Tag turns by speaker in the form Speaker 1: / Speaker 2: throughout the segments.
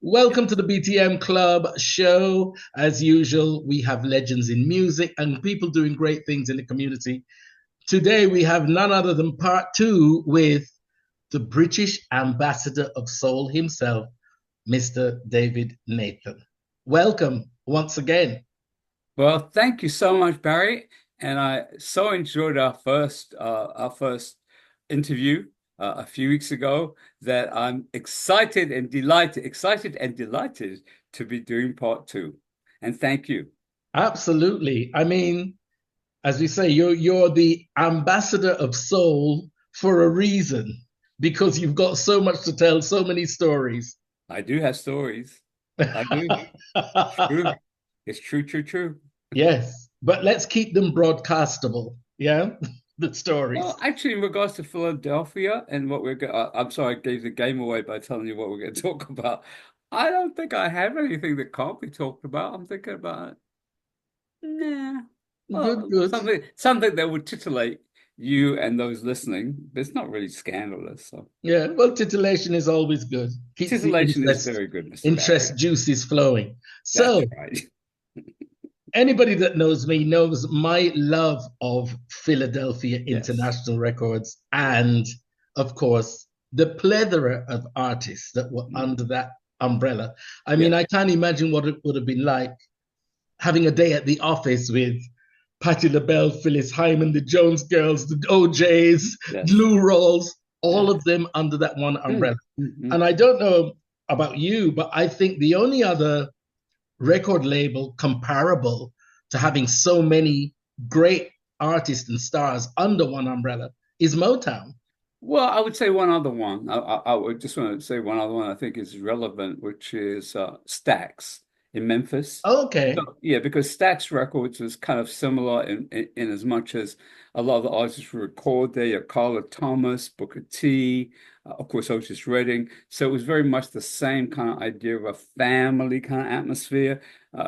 Speaker 1: Welcome to the BTM Club show. As usual, we have legends in music and people doing great things in the community. Today, we have none other than part two with the British ambassador of soul himself, Mr. David Nathan. Welcome once again.
Speaker 2: Well, thank you so much, Barry. And I so enjoyed our first interview a few weeks ago that I'm excited and delighted to be doing part two. And thank you.
Speaker 1: Absolutely. I mean, as we say, you're the ambassador of soul for a reason because you've got so much to tell, so many stories.
Speaker 2: I do have stories. I do. True. It's true, true, true.
Speaker 1: Yes, but let's keep them broadcastable. Yeah, the
Speaker 2: Well,
Speaker 1: stories.
Speaker 2: actually, in regards to Philadelphia and what we're going, I'm sorry, I gave the game away by telling you what we're going to talk about. I don't think I have anything that can't be talked about. I'm thinking about, nah,
Speaker 1: Good,
Speaker 2: well,
Speaker 1: good.
Speaker 2: something that would titillate you and those listening, but it's not really scandalous. So
Speaker 1: Yeah, well, titillation is always good. Keeps the
Speaker 2: titillation is
Speaker 1: interest
Speaker 2: very good, Mr. Barry.
Speaker 1: interest juices flowing.
Speaker 2: That's
Speaker 1: So,
Speaker 2: right.
Speaker 1: anybody that knows me knows my love of Philadelphia
Speaker 2: Yes.
Speaker 1: International Records
Speaker 2: Yeah.
Speaker 1: and, of course, the plethora of artists that were under
Speaker 2: Mhm.
Speaker 1: that umbrella. I mean,
Speaker 2: Yes.
Speaker 1: I can't imagine what it would have been like having a day at the office with Patti LaBelle, Phyllis Hyman, the Jones Girls, the OJs,
Speaker 2: Yes.
Speaker 1: Lou Rawls, all
Speaker 2: Yes.
Speaker 1: of them under that one umbrella.
Speaker 2: Mm-hmm.
Speaker 1: And I don't know about you, but I think the only other record label comparable to having so many great artists and stars under one umbrella is Motown.
Speaker 2: Well, I would say one other one. I would just want to say one other one I think is relevant, which is Stax in Memphis.
Speaker 1: Okay.
Speaker 2: So, yeah, because Stax Records is kind of similar in as much as a lot of the artists who record there, are Carla Thomas, Booker T, of course, Otis Redding. So it was very much the same kind of idea of a family kind of atmosphere.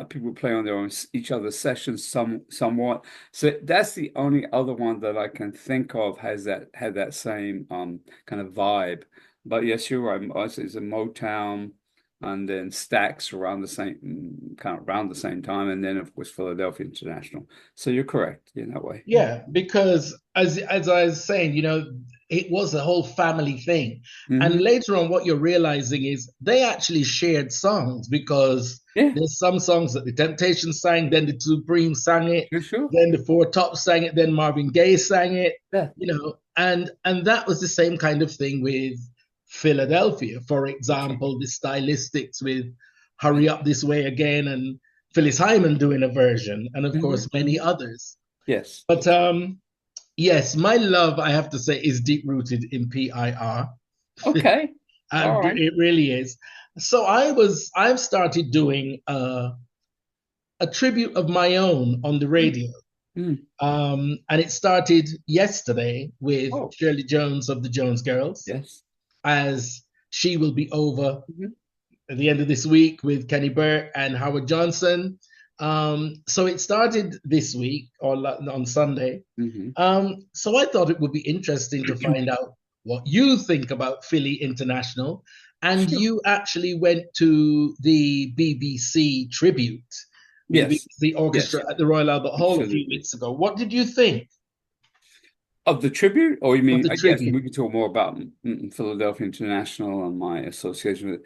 Speaker 2: People play on their own each other's sessions somewhat. So that's the only other one that I can think of has that had that same kind of vibe. But yes, you're right. It's a Motown and then Stax around the same kind of around the same time, and then of course Philadelphia International. So you're correct in that way.
Speaker 1: Yeah, because as I was saying, it was a whole family thing. And
Speaker 2: Hmm.
Speaker 1: later on, what you're realizing is they actually shared songs because
Speaker 2: Yeah,
Speaker 1: there's some songs that the Temptations sang, then the Supremes sang it,
Speaker 2: for sure.
Speaker 1: then the Four Tops sang it, then Marvin Gaye sang it,
Speaker 2: Yeah.
Speaker 1: and that was the same kind of thing with Philadelphia. For example, the stylistics with Hurry Up This Way Again and Phyllis Hyman doing a version, and of
Speaker 2: Hmm.
Speaker 1: course many others.
Speaker 2: Yes.
Speaker 1: But yes, my love, I have to say, is deep rooted in PIR.
Speaker 2: Okay. All
Speaker 1: And
Speaker 2: right.
Speaker 1: it really is. So I've started doing a tribute of my own on the radio.
Speaker 2: Mm.
Speaker 1: And it started yesterday with
Speaker 2: Oh,
Speaker 1: Shirley Jones of the Jones Girls,
Speaker 2: yes.
Speaker 1: as she will be over
Speaker 2: Hmm.
Speaker 1: at the end of this week with Kenny Burke and Howard Johnson. So it started this week or on Sunday.
Speaker 2: Hmm.
Speaker 1: So I thought it would be interesting to find out what you think about Philly International. And
Speaker 2: Sure.
Speaker 1: you actually went to the BBC tribute with the
Speaker 2: Yes.
Speaker 1: BBC
Speaker 2: Yes.
Speaker 1: Orchestra at the Royal Albert Hall a few
Speaker 2: Absolutely.
Speaker 1: weeks ago. What did you think
Speaker 2: Of the tribute, or you
Speaker 1: of
Speaker 2: mean,
Speaker 1: the
Speaker 2: yes,
Speaker 1: tribute?
Speaker 2: we could talk more about Philadelphia International and my association with it.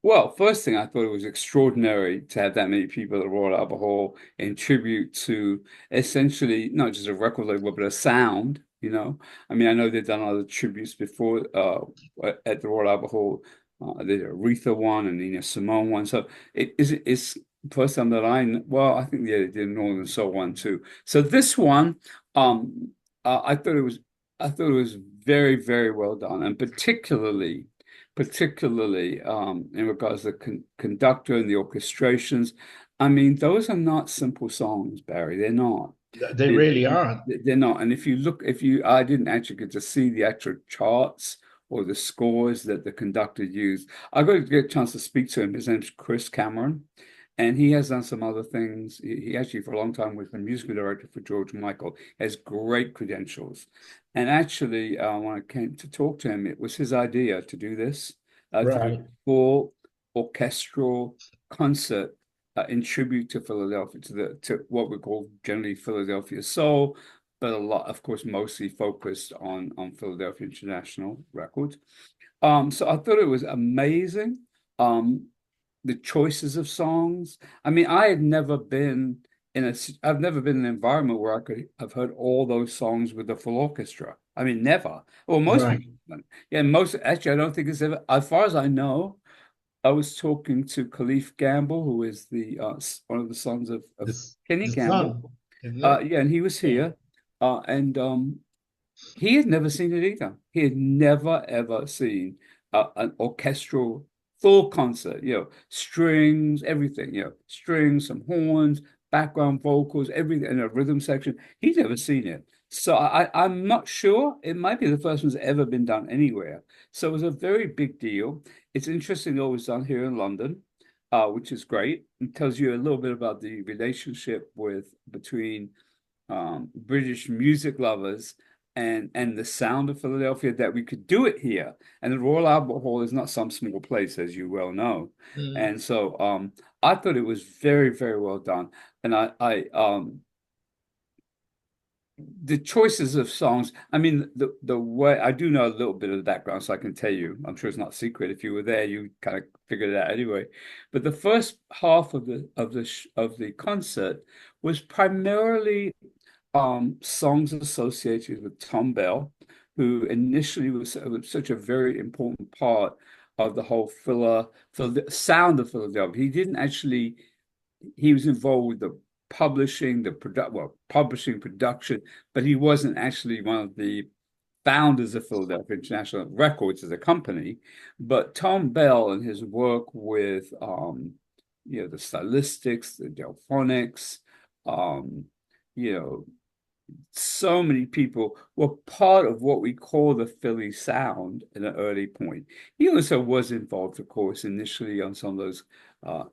Speaker 2: Well, first thing I thought it was extraordinary to have that many people at the Royal Albert Hall in tribute to essentially not just a record label, but a sound. I mean, I know they've done other tributes before at the Royal Albert Hall. They did Aretha one and Nina Simone one. So it's the first time that well, I think yeah, they did Northern Soul one too. So this one. Um, I thought it was very, very well done, and particularly in regards to the conductor and the orchestrations. I mean, those are not simple songs, Barry. They're not.
Speaker 1: They
Speaker 2: They,
Speaker 1: really aren't.
Speaker 2: they're not. And I didn't actually get to see the actual charts or the scores that the conductor used. I got to get a chance to speak to him. His name's Chris Cameron. And he has done some other things. He actually, for a long time, was the musical director for George Michael. Has great credentials. And actually, when I came to talk to him, it was his idea to do this, to do
Speaker 1: Right.
Speaker 2: full. orchestral concert in tribute to Philadelphia, to what we call generally Philadelphia Soul, but a lot, of course, mostly focused on Philadelphia International Records. So I thought it was amazing. Um, the choices of songs. I mean, I've never been in an environment where I could have heard all those songs with the full orchestra. I mean, never. Well, most
Speaker 1: Right.
Speaker 2: people, yeah, actually, I don't think it's ever, as far as I know, I was talking to Khalif Gamble, who is one of the sons of
Speaker 1: This
Speaker 2: Kenny
Speaker 1: the
Speaker 2: Gamble.
Speaker 1: sun, isn't it?
Speaker 2: Yeah, and he was
Speaker 1: Yeah.
Speaker 2: here. And he had never seen it either. He had never ever seen an orchestral full concert, strings, everything, strings, some horns, background vocals, everything, and a rhythm section. He'd never seen it. So I'm not sure. It might be the first one's ever been done anywhere. So it was a very big deal. It's interesting that it was done here in London, which is great. It tells you a little bit about the relationship between British music lovers and the sound of Philadelphia, that we could do it here. And the Royal Albert Hall is not some small place, as you well know.
Speaker 1: Mm.
Speaker 2: And so I thought it was very, very well done. And the choices of songs, I mean, the way I do know a little bit of the background, so I can tell you, I'm sure it's not secret. If you were there, you kind of figured it out anyway. But the first half of the concert was primarily songs associated with Tom Bell, who initially was such a very important part of the whole sound of Philadelphia. He was involved with the publishing production, but he wasn't actually one of the founders of Philadelphia International Records as a company. But Tom Bell and his work with the stylistics, the delphonics, um, you know, so many people were part of what we call the Philly sound at an early point. He also was involved, of course, initially on some of those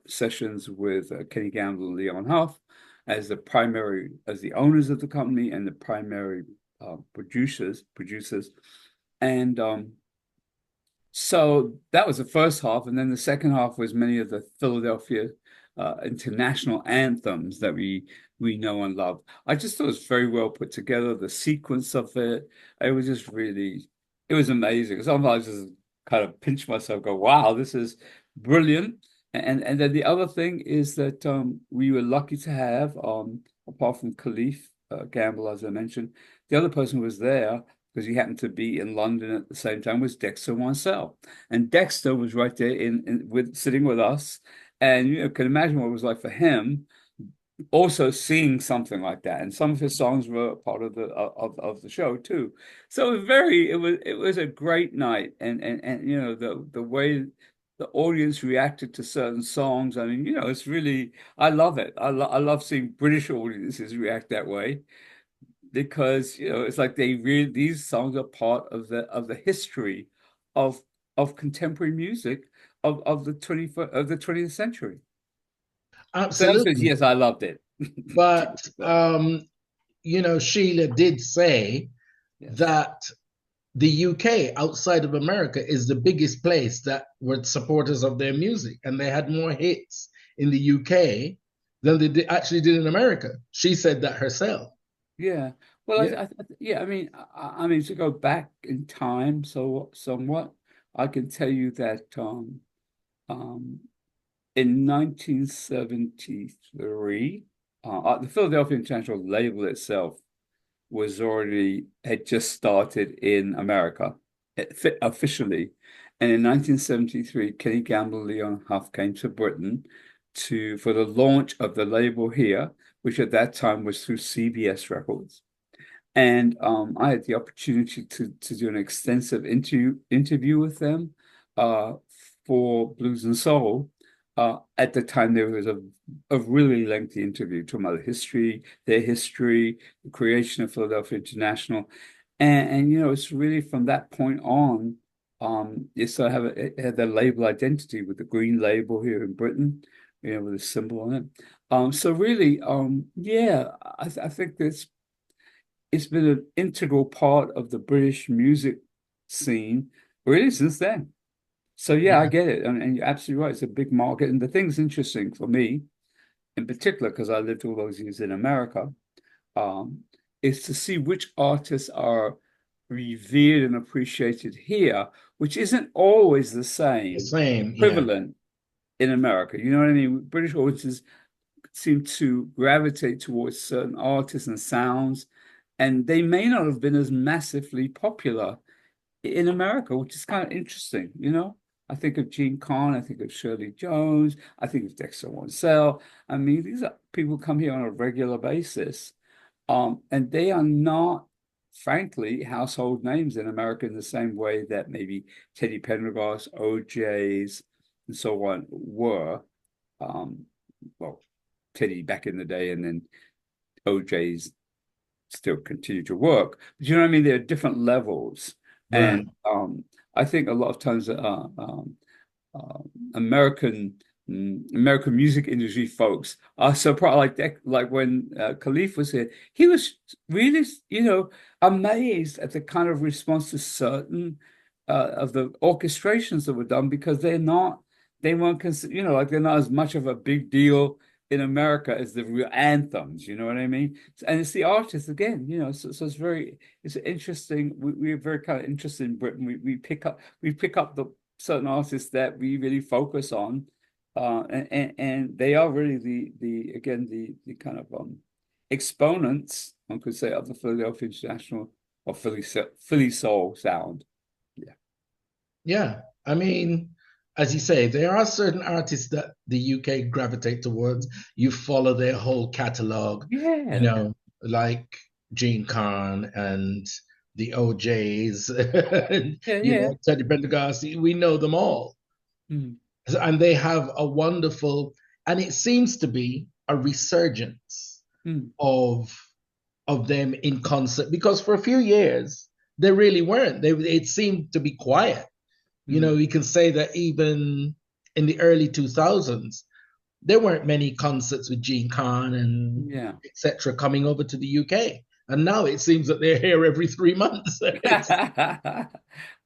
Speaker 2: sessions with Kenny Gamble and Leon Huff as the owners of the company and the primary producers. And so that was the first half, and then the second half was many of the Philadelphia international anthems that we know and love. I just thought it was very well put together. The sequence of it was just really, it was amazing. Sometimes I just kind of pinch myself, go, "Wow, this is brilliant." And then the other thing is that we were lucky to have, apart from Khalif Gamble, as I mentioned, the other person who was there, because he happened to be in London at the same time, was Dexter Wansell. And Dexter was right there sitting with us. And you can imagine what it was like for him also seeing something like that. And some of his songs were part of the show too. So it was a great night. And the way the audience reacted to certain songs. I mean, it's really, I love it. I love seeing British audiences react that way, because it's like these songs are part of the history of contemporary music of the 20th century. So the answer is
Speaker 1: Absolutely.
Speaker 2: yes, I loved it.
Speaker 1: But Sheila did say
Speaker 2: Yes.
Speaker 1: that the UK outside of America is the biggest place that were supporters of their music, and they had more hits in the UK than they actually did in America. She said that herself.
Speaker 2: Yeah. Well,
Speaker 1: Yeah.
Speaker 2: yeah. I mean, to go back in time, so somewhat, I can tell you that um, in 1973, the Philadelphia International label itself had just started in America officially. And in 1973, Kenny Gamble and Leon Huff came to Britain for the launch of the label here, which at that time was through CBS Records. And I had the opportunity to do an extensive interview with them uh, for Blues and Soul. At the time, there was a really lengthy interview talking about their history, the creation of Philadelphia International. And it's really from that point on, you sort of it had the label identity with the green label here in Britain, with a symbol on it. So really, yeah, I think it's been an integral part of the British music scene really since then. So yeah, I
Speaker 1: Yeah,
Speaker 2: get it, and you're absolutely right. It's a big market, and the thing's interesting for me in particular because I lived all those years in America, um, is to see which artists are revered and appreciated here, which isn't always the
Speaker 1: the
Speaker 2: same
Speaker 1: same. Yeah,
Speaker 2: equivalent in America. You know what I mean? British audiences seem to gravitate towards certain artists and sounds, and they may not have been as massively popular in America, which is kind of interesting, you know? I think of Gene Kahn, I think of Shirley Jones, I think of Dexter Wansell. I mean, these are people come here on a regular basis, and they are not, frankly, household names in America in the same way that maybe Teddy Pendergrass, OJ's, and so on were. Um, well, Teddy back in the day, and then OJ's still continue to work. But you know what I mean? There are different levels.
Speaker 1: right.
Speaker 2: And I think a lot of times uh, American American music industry folks are surprised, like that, like when Khalif was here, he was really, you know, amazed at the kind of response to certain of the orchestrations that were done because they weren't considered, you know, like they're not as much of a big deal in America as the real anthems, you know what I mean? And it's the artists again, you know, so it's interesting. We're very kind of interested in Britain. We pick up the certain artists that we really focus on, and they are really the again the kind of exponents, one could say, of the Philadelphia International or Philly soul sound. Yeah,
Speaker 1: Yeah, I mean, as you say, there are certain artists that the UK gravitate towards. You follow their whole catalog, you
Speaker 2: yeah,
Speaker 1: know, like Gene Khan and the OJs, and,
Speaker 2: yeah, yeah.
Speaker 1: Teddy Pendergrass. We know them all,
Speaker 2: Mm,
Speaker 1: and they have a wonderful, and it seems to be a resurgence
Speaker 2: mm,
Speaker 1: of them in concert because for a few years they really weren't. It seemed to be quiet.
Speaker 2: mm.
Speaker 1: We can say that even in the early 2000s, there weren't many concerts with Gene Khan and
Speaker 2: Yeah.
Speaker 1: etc. coming over to the UK. And now it seems that they're here every 3 months.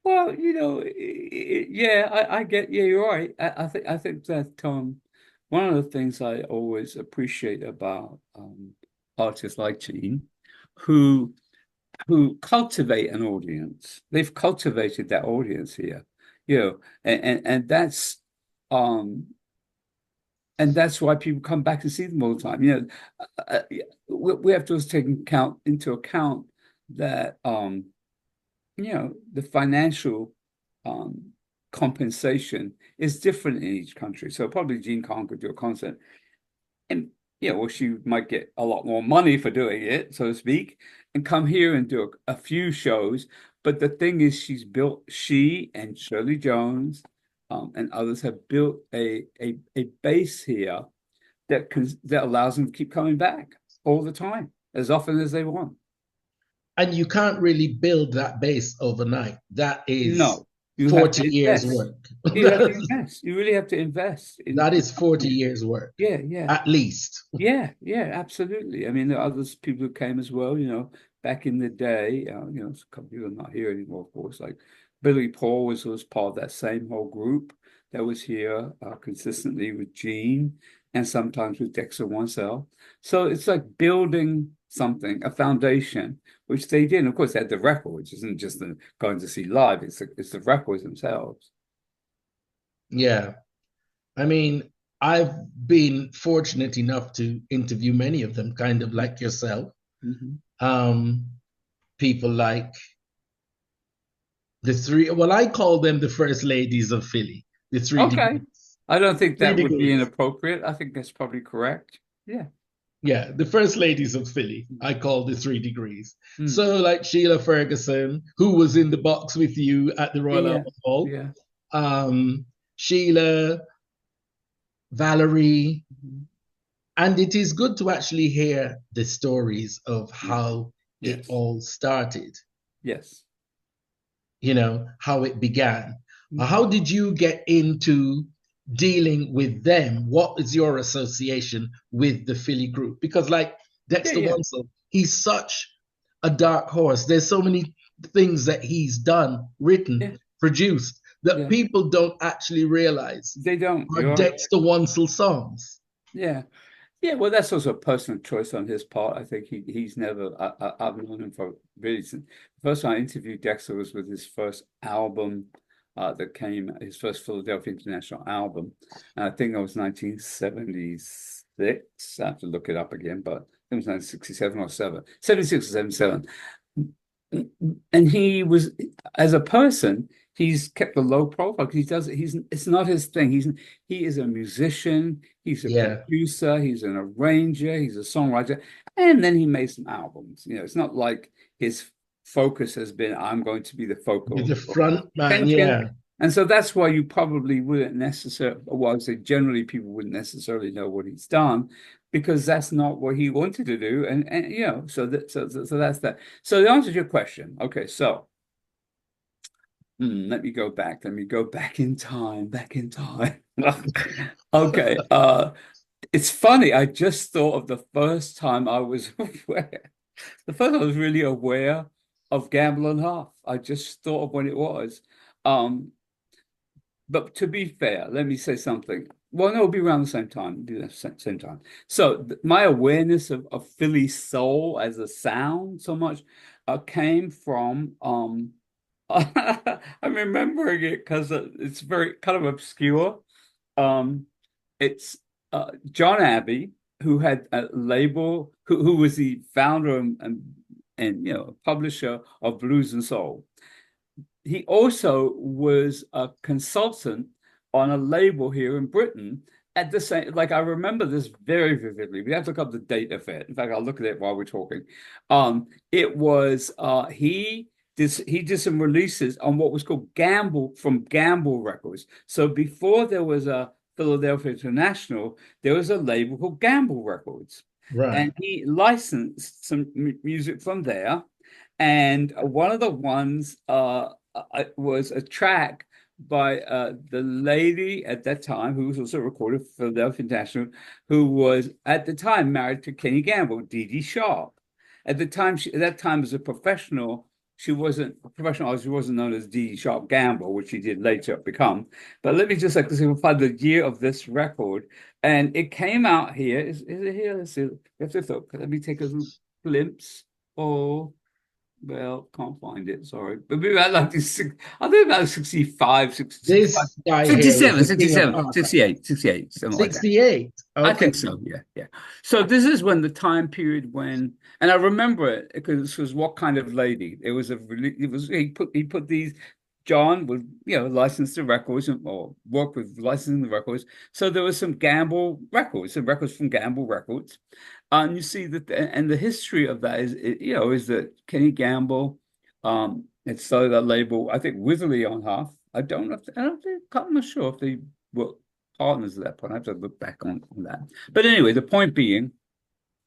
Speaker 2: Well, you know, yeah, I get, yeah, you're right. I think that one of the things I always appreciate about artists like Gene, who cultivate an audience. They've cultivated that audience here, you know, um and that's why people come back and see them all the time. You know, we have to also take into account that you know, the financial um, compensation is different in each country. So probably Jean Khan could do a concert, and yeah, well, she might get a lot more money for doing it, so to speak, and come here and do a few shows. But the thing is, she and Shirley Jones, and others have built a base here that allows them to keep coming back all the time, as often as they want.
Speaker 1: And you can't really build that base overnight. That is
Speaker 2: No, you have
Speaker 1: 40
Speaker 2: to
Speaker 1: years
Speaker 2: invest.
Speaker 1: work.
Speaker 2: You have to invest. You really have to invest
Speaker 1: That
Speaker 2: in
Speaker 1: is 40
Speaker 2: it.
Speaker 1: years work,
Speaker 2: Yeah, yeah,
Speaker 1: at least.
Speaker 2: yeah, yeah, absolutely. I mean, there are others people who came as well, you know, back in the day, you know, a couple people are not here anymore, of course, like Billy Paul was part of that same whole group that was here consistently with Gene and sometimes with Dexter Wansell. So it's like building something, a foundation, which they did. And of course, they had the records. It isn't just the going to see live, it's the records themselves.
Speaker 1: Yeah. I mean, I've been fortunate enough to interview many of them, kind of like yourself.
Speaker 2: Mhm.
Speaker 1: Um, People like the three, well, I call them the first ladies of Philly, the three
Speaker 2: Okay.
Speaker 1: degrees.
Speaker 2: I don't think
Speaker 1: Three
Speaker 2: that would be
Speaker 1: degrees.
Speaker 2: inappropriate. I think that's probably correct. Yeah.
Speaker 1: Yeah, the first ladies of Philly, I call the 3 degrees.
Speaker 2: Mm.
Speaker 1: So, like Sheila Ferguson, who was in the box with you at the Royal
Speaker 2: Yeah.
Speaker 1: Albert Hall,
Speaker 2: Yeah.
Speaker 1: um, Sheila, Valerie,
Speaker 2: Mhm.
Speaker 1: and it is good to actually hear the stories of
Speaker 2: Yeah.
Speaker 1: how it
Speaker 2: Yes.
Speaker 1: all started,
Speaker 2: Yes.
Speaker 1: how it began. How
Speaker 2: Mhm.
Speaker 1: did you get into dealing with them? What is your association with the Philly group? Because, like
Speaker 2: Yeah.
Speaker 1: Dexter
Speaker 2: Yeah.
Speaker 1: Wansel, he's such a dark horse. There's so many things that he's done, written,
Speaker 2: Yeah.
Speaker 1: produced. that
Speaker 2: Yeah.
Speaker 1: people don't actually realize
Speaker 2: They don't.
Speaker 1: are
Speaker 2: You're right.
Speaker 1: Dexter Wansel songs.
Speaker 2: Yeah. Yeah, well, that's also a personal choice on his part. I think he's never. I've known him for really since the first time I interviewed Dexter was with his first album that came, his first Philadelphia International album. And I think it was 1976. I have to look it up again, but it was 1967 or 76 or 77. And he was, as a person, he's kept a low profile because it's not his thing. He is a musician, he's a
Speaker 1: Yeah.
Speaker 2: producer, he's an arranger, he's a songwriter, and then he made some albums. It's not like his focus has been, I'm going to be the
Speaker 1: Be
Speaker 2: focal
Speaker 1: the front man,
Speaker 2: attention.
Speaker 1: yeah.
Speaker 2: And so that's why you probably wouldn't necessarily, well, I say generally people wouldn't necessarily know what he's done because that's not what he wanted to do. And so that's that. So the answer to your question, okay, so let me go back. Let me go back in time, back in time. Okay. It's funny. I just thought of the first time I was aware, the first time I was really aware of Gamble and Half. I just thought of when it was. Um, but to be fair, let me say something. Well, no, it'll be around the same time. It'll be the same time. So my awareness of Philly soul as a sound so much came from I'm remembering it because it's very kind of obscure. Um, it's John Abbey, who had a label, who was the founder and publisher of Blues and Soul. He also was a consultant on a label here in Britain at the same, like I remember this very vividly. We have to look up the date of it. In fact, I'll look at it while we're talking. It was he did some releases on what was called Gamble from Gamble Records. So before there was a Philadelphia International, there was a label called Gamble Records. And
Speaker 1: Right.
Speaker 2: he licensed some music from there. And one of the ones was a track by the lady at that time, who was also recorded for Philadelphia International, who was at the time married to Kenny Gamble, Dee Dee Sharp. At the time, at that time as a professional, she wasn't a professional artist. She wasn't known as Dee Dee Sharp Gamble, which she did later become. But let me just like to see if we find the year of this record, and it came out here. Is it here? Let's see. We have to look. Let me take a glimpse. Oh. Well, can't find it, sorry. But maybe I like this. I think about 65, 65,
Speaker 1: This guy here is
Speaker 2: 67,
Speaker 1: the king of
Speaker 2: 67,
Speaker 1: archive.
Speaker 2: 68, 68, something like that.
Speaker 1: 68.
Speaker 2: I
Speaker 1: Okay.
Speaker 2: think so, yeah, yeah. So this is when the time period when, and I remember it because this was What Kind of Lady. He put these, John would, license the records or work with licensing the records. So there was some Gamble records, some records from Gamble Records. And you see that, and the history of that is that Kenny Gamble, it started that label, I think, with Leon Huff. I don't know if, I don't think, I'm not sure if they were partners at that point. I have to look back on that. But anyway, the point being,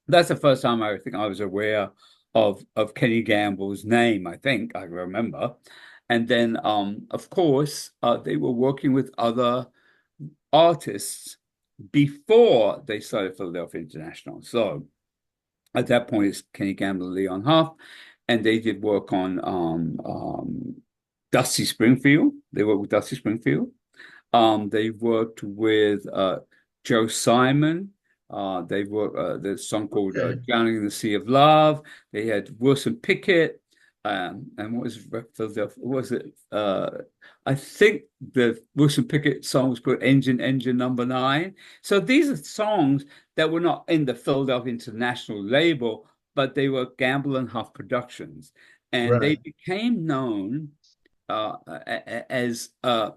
Speaker 2: that's the first time I think I was aware of Kenny Gamble's name, I think I remember. And then, of course, they were working with other artists before they started Philadelphia International. So at that point, it's Kenny Gamble and Leon Huff, and they did work on Dusty Springfield. They worked with Dusty Springfield. They worked with Joe Simon. They worked the song called
Speaker 1: Okay.
Speaker 2: "Drowning in the Sea of Love." They had Wilson Pickett, and what was Philadelphia? What was it? I think the Wilson Pickett song was called Engine Number 9. So these are songs that were not in the Philadelphia International label, but they were Gamble and Huff Productions, and they
Speaker 1: Right.
Speaker 2: became known as kind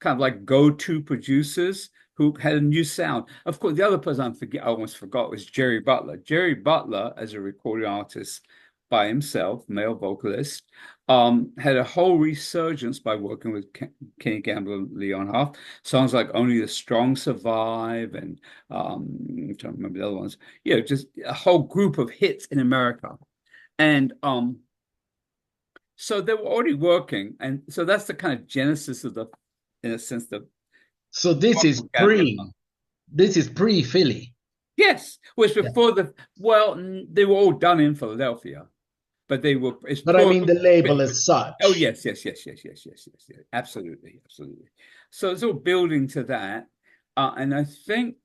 Speaker 2: of like go-to producers who had a new sound. Of course, the other person I almost forgot was Jerry Butler. Jerry Butler, as a recording artist by himself, male vocalist, had a whole resurgence by working with Kenny Gamble and Leon Huff. Songs like Only the Strong Survive and I'm trying to remember the other ones. Just a whole group of hits in America. And so they were already working. And so that's the kind of genesis of in a sense, the
Speaker 1: So this is pre Philly.
Speaker 2: yes, which
Speaker 1: Yeah.
Speaker 2: before they were all done in Philadelphia. but they were, it's
Speaker 1: But I
Speaker 2: pure.
Speaker 1: mean the label as
Speaker 2: Oh
Speaker 1: such.
Speaker 2: yes, yes, yes, yes, yes, yes, yes, yes. Absolutely, absolutely. So it's all building to that, and I think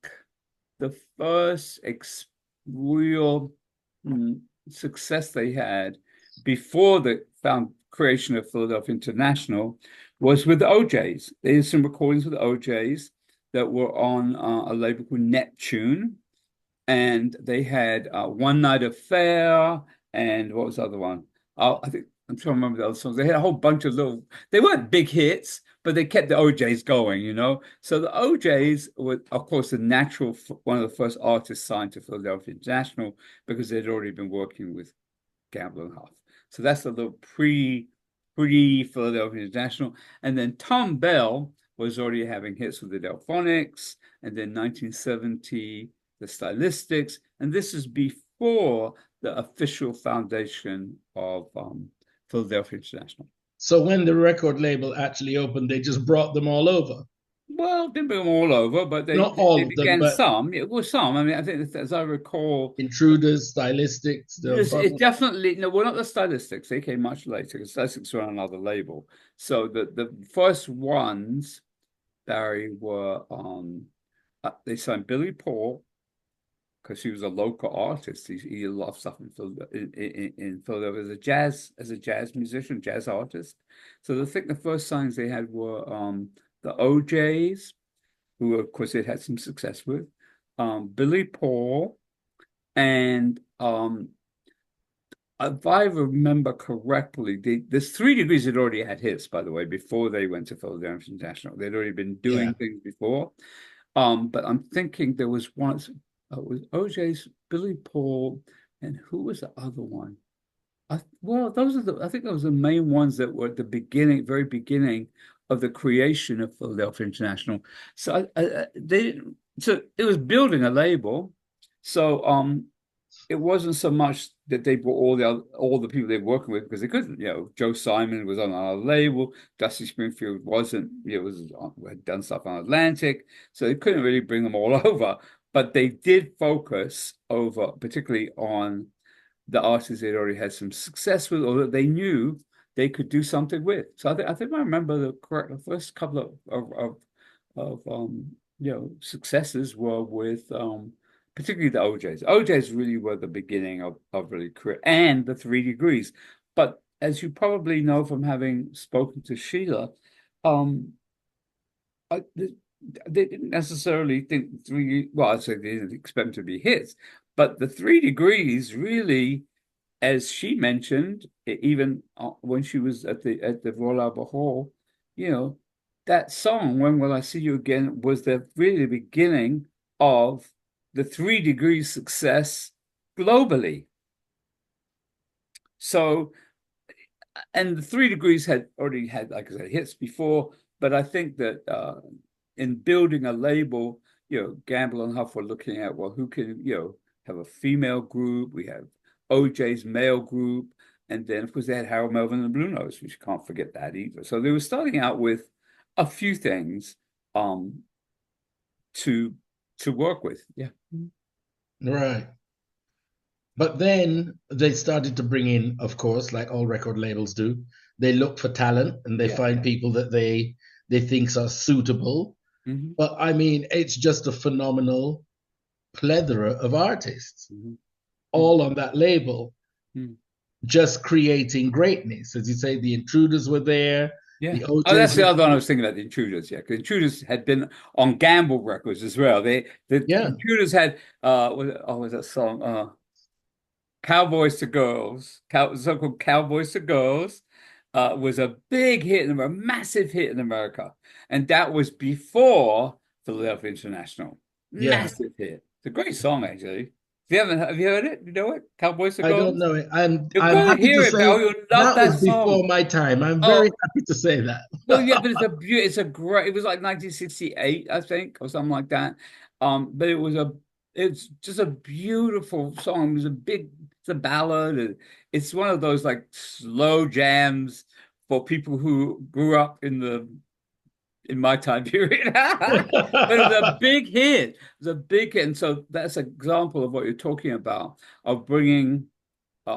Speaker 2: the first ex real mm, success they had before the found creation of Philadelphia International was with the OJs. They did some recordings with the OJs that were on a label called Neptune, and they had One Night Affair, and what was the other one? I think I'm trying to remember the other songs. They had a whole bunch of little. They weren't big hits, but they kept the OJs going, you know. So the OJs were, of course, the natural one of the first artists signed to Philadelphia International because they'd already been working with Gamble and Huff. So that's a little pre Philadelphia International, and then Tom Bell was already having hits with the Delphonics, and then 1970 the Stylistics, and this is before the official foundation of Philadelphia International.
Speaker 1: So when the record label actually opened, they just brought them all over.
Speaker 2: Well, didn't bring them all over, but
Speaker 1: Not
Speaker 2: they
Speaker 1: all of them,
Speaker 2: began
Speaker 1: but
Speaker 2: some. It was some. I mean, I think as I recall,
Speaker 1: Intruders, Stylistics, the
Speaker 2: it definitely no. Well, not the Stylistics. They came much later. The Stylistics were on another label. So the first ones, Barry, were they signed Billy Paul because he was a local artist. He loved stuff in Philadelphia as a jazz musician, jazz artist. So I think the first signs they had were the OJs, who of course they had some success with, Billy Paul, and if I remember correctly, this Three Degrees had already had hits, by the way, before they went to Philadelphia International. They'd already been
Speaker 1: yeah.
Speaker 2: doing things before. But I'm thinking there was once it was OJ's, Billy Paul, and who was the other one? Well, those are I think those are the main ones that were at the beginning, very beginning of the creation of Philadelphia International. So so it was building a label. So it wasn't so much that they brought all the people they were working with because they couldn't. You know, Joe Simon was on our label. Dusty Springfield wasn't. You know, had done stuff on Atlantic, so they couldn't really bring them all over. But they did focus over, particularly on the artists they'd already had some success with, or that they knew they could do something with. So I think I remember the first couple of successes were with particularly the OJs. OJs really were the beginning of really career and the Three Degrees. But as you probably know from having spoken to Sheila, um, they didn't necessarily think well, I'd say they didn't expect them to be hits, but the Three Degrees really, as she mentioned, even when she was at the Royal Albert Hall, you know, that song "When Will I See You Again" was the really the beginning of the Three Degrees success globally. So, and the Three Degrees had already had, like I said, hits before, but I think that in building a label, you know, Gamble and Huff were looking at, well, who can, you know, have a female group? We have OJ's male group. And then, of course, they had Harold Melvin and the Blue Notes, which you can't forget that either. So they were starting out with a few things to work with. Yeah.
Speaker 1: Right. But then they started to bring in, of course, like all record labels do, they look for talent and they
Speaker 2: Yeah.
Speaker 1: find people that they think are suitable.
Speaker 2: Mm-hmm.
Speaker 1: But I mean, it's just a phenomenal plethora of artists,
Speaker 2: Mm-hmm.
Speaker 1: all on that label,
Speaker 2: Mm-hmm.
Speaker 1: just creating greatness. As you say, the Intruders were there,
Speaker 2: Yeah.
Speaker 1: the
Speaker 2: Oh, that's
Speaker 1: OJs
Speaker 2: the
Speaker 1: were
Speaker 2: other one I
Speaker 1: there.
Speaker 2: was thinking about, the Intruders. Yeah, because Intruders had been on Gamble Records as well. The
Speaker 1: Yeah,
Speaker 2: Intruders had was that song? Cowboys to Girls, so-called Cowboys to Girls, was a big hit a massive hit in America, and that was before Philadelphia International.
Speaker 1: yeah.
Speaker 2: Massive hit. It's a great song, actually. If you haven't, have you heard it? You know it? Cowboys to
Speaker 1: I don't
Speaker 2: Girls.
Speaker 1: know it. I'm
Speaker 2: You're
Speaker 1: I'm
Speaker 2: gonna
Speaker 1: happy to
Speaker 2: hear it,
Speaker 1: say
Speaker 2: pal. You'll love
Speaker 1: that was
Speaker 2: that
Speaker 1: before
Speaker 2: song.
Speaker 1: my time. I'm very
Speaker 2: Oh,
Speaker 1: happy to say
Speaker 2: well, yeah, but
Speaker 1: that.
Speaker 2: it's a great. It was like 1968, I think, or something like that. But it's just a beautiful song. It was it's a ballad. It's one of those like slow jams for people who grew up in my time period. But it was a big hit. It was a big hit, and so that's an example of what you're talking about of bringing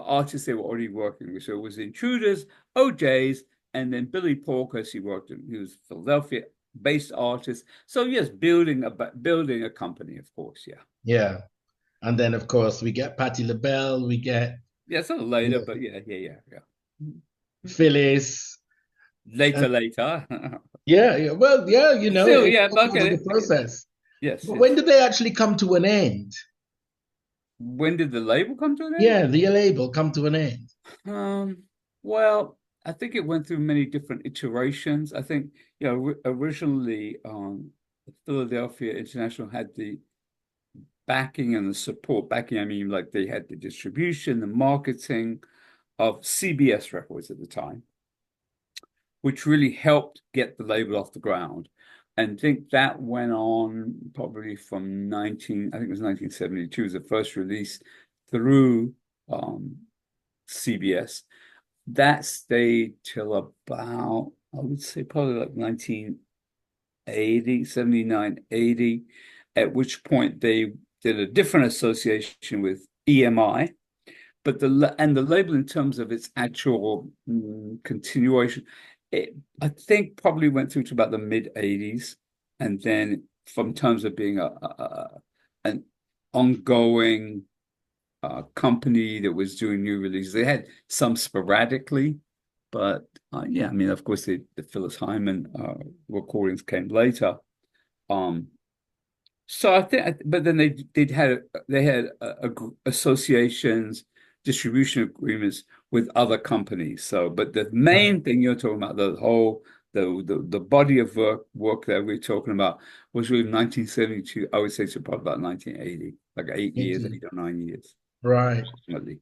Speaker 2: artists they were already working with. So it was Intruders, OJs, and then Billy Paul, because he worked in, he was Philadelphia-based artist. So yes, building a company, of course, yeah.
Speaker 1: Yeah. And then, of course, we get Patti LaBelle, we get
Speaker 2: Yeah, it's a little
Speaker 1: you
Speaker 2: later,
Speaker 1: know,
Speaker 2: but yeah.
Speaker 1: Phyllis.
Speaker 2: Later,
Speaker 1: And
Speaker 2: later.
Speaker 1: yeah, yeah, well, yeah,
Speaker 2: Still,
Speaker 1: it's
Speaker 2: yeah,
Speaker 1: all
Speaker 2: but
Speaker 1: part of the
Speaker 2: I get it.
Speaker 1: process.
Speaker 2: Yes,
Speaker 1: But when
Speaker 2: yes.
Speaker 1: did they actually come to an end?
Speaker 2: When did the label come to an end?
Speaker 1: Yeah, the label come to an end.
Speaker 2: Um, well, I think it went through many different iterations. I think, originally, Philadelphia International had the backing and the support. Backing, I mean, like they had the distribution, the marketing of CBS Records at the time, which really helped get the label off the ground. And I think that went on probably from I think it was 1972, was the first release through CBS. That stayed till about, I would say probably like 1980, 79, 80, at which point they did a different association with EMI. But the label in terms of its actual continuation, I think probably went through to about the mid 80s. And then from terms of being an ongoing company that was doing new releases. They had some sporadically, but yeah, I mean, of course, the Phyllis Hyman recordings came later. Um, so I think, but then they had associations, distribution agreements with other companies. So, but the
Speaker 1: Right.
Speaker 2: main thing you're talking about, the body of work that we're talking about was really 1972. I would say to probably about 1980, like 8 years, 8 or 9 years.
Speaker 1: Right.
Speaker 2: Ultimately.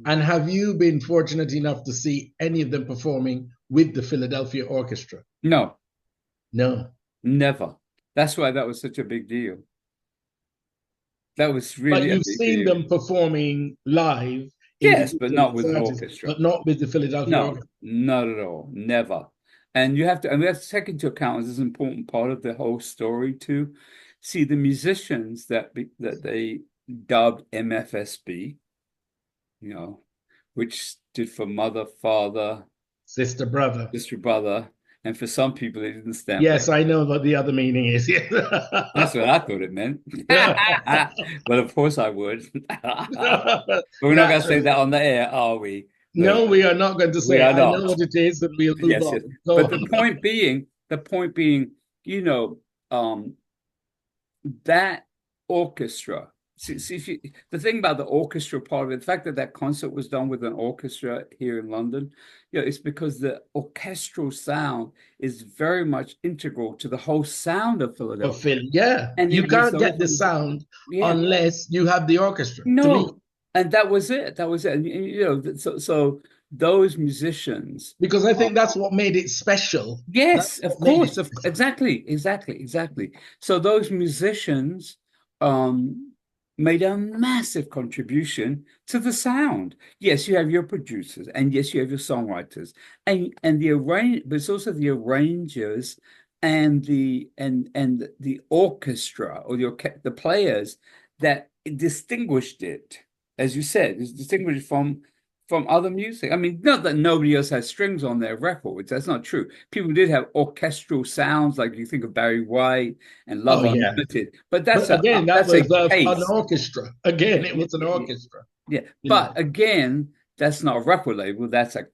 Speaker 1: And have you been fortunate enough to see any of them performing with the Philadelphia Orchestra?
Speaker 2: No,
Speaker 1: No.
Speaker 2: never. That's why that was such a big deal. That was
Speaker 1: But
Speaker 2: really a
Speaker 1: you've
Speaker 2: big
Speaker 1: seen
Speaker 2: deal.
Speaker 1: them performing live
Speaker 2: Yes, but
Speaker 1: individually
Speaker 2: not
Speaker 1: as
Speaker 2: with an
Speaker 1: artists,
Speaker 2: orchestra.
Speaker 1: but not with the Philadelphia
Speaker 2: No,
Speaker 1: Orchestra.
Speaker 2: not at all. Never. And we have to take into account this is an important part of the whole story too. See, the musicians that they dubbed MFSB, you know, which stood for mother, father,
Speaker 1: Sister, brother.
Speaker 2: sister, brother, and for some people it didn't stand for.
Speaker 1: Yes, I know what the other meaning is. Yes.
Speaker 2: That's what I thought it meant. But of course I would. But we're not going to say
Speaker 1: Naturally.
Speaker 2: that on the air, are we? No,
Speaker 1: No, we are not going to
Speaker 2: we
Speaker 1: say.
Speaker 2: are
Speaker 1: I know
Speaker 2: not.
Speaker 1: what it is, and we'll move
Speaker 2: Yes, yes.
Speaker 1: on. Go
Speaker 2: But
Speaker 1: on.
Speaker 2: the point being, you know, um, that orchestra. See if the thing about the orchestra part of it, the fact that that concert was done with an orchestra here in London, it's because the orchestral sound is very much integral to the whole sound of
Speaker 1: Of
Speaker 2: Philadelphia.
Speaker 1: Philly, yeah,
Speaker 2: And
Speaker 1: you
Speaker 2: it was
Speaker 1: can't
Speaker 2: those,
Speaker 1: get the sound
Speaker 2: yeah,
Speaker 1: unless you have the orchestra. To me,
Speaker 2: no, and that was it. That was it. And, so those musicians.
Speaker 1: because I think that's what made it special. That's
Speaker 2: Yes, of
Speaker 1: what made
Speaker 2: course,
Speaker 1: it special.
Speaker 2: exactly. So those musicians made a massive contribution to the sound. Yes, you have your producers, and yes, you have your songwriters, and but it's also the arrangers and the orchestra or the players that distinguished it, as you said, is distinguished from other music. I mean, not that nobody else has strings on their records. That's not true. People did have orchestral sounds, like you think of Barry White and
Speaker 1: Oh
Speaker 2: Love
Speaker 1: yeah,
Speaker 2: Unlimited. But
Speaker 1: but again, that
Speaker 2: that's a
Speaker 1: was an
Speaker 2: case.
Speaker 1: orchestra. Again, it
Speaker 2: Yeah,
Speaker 1: was an
Speaker 2: yeah, yeah.
Speaker 1: orchestra.
Speaker 2: Yeah.
Speaker 1: You know,
Speaker 2: But again, that's not a record label. That's an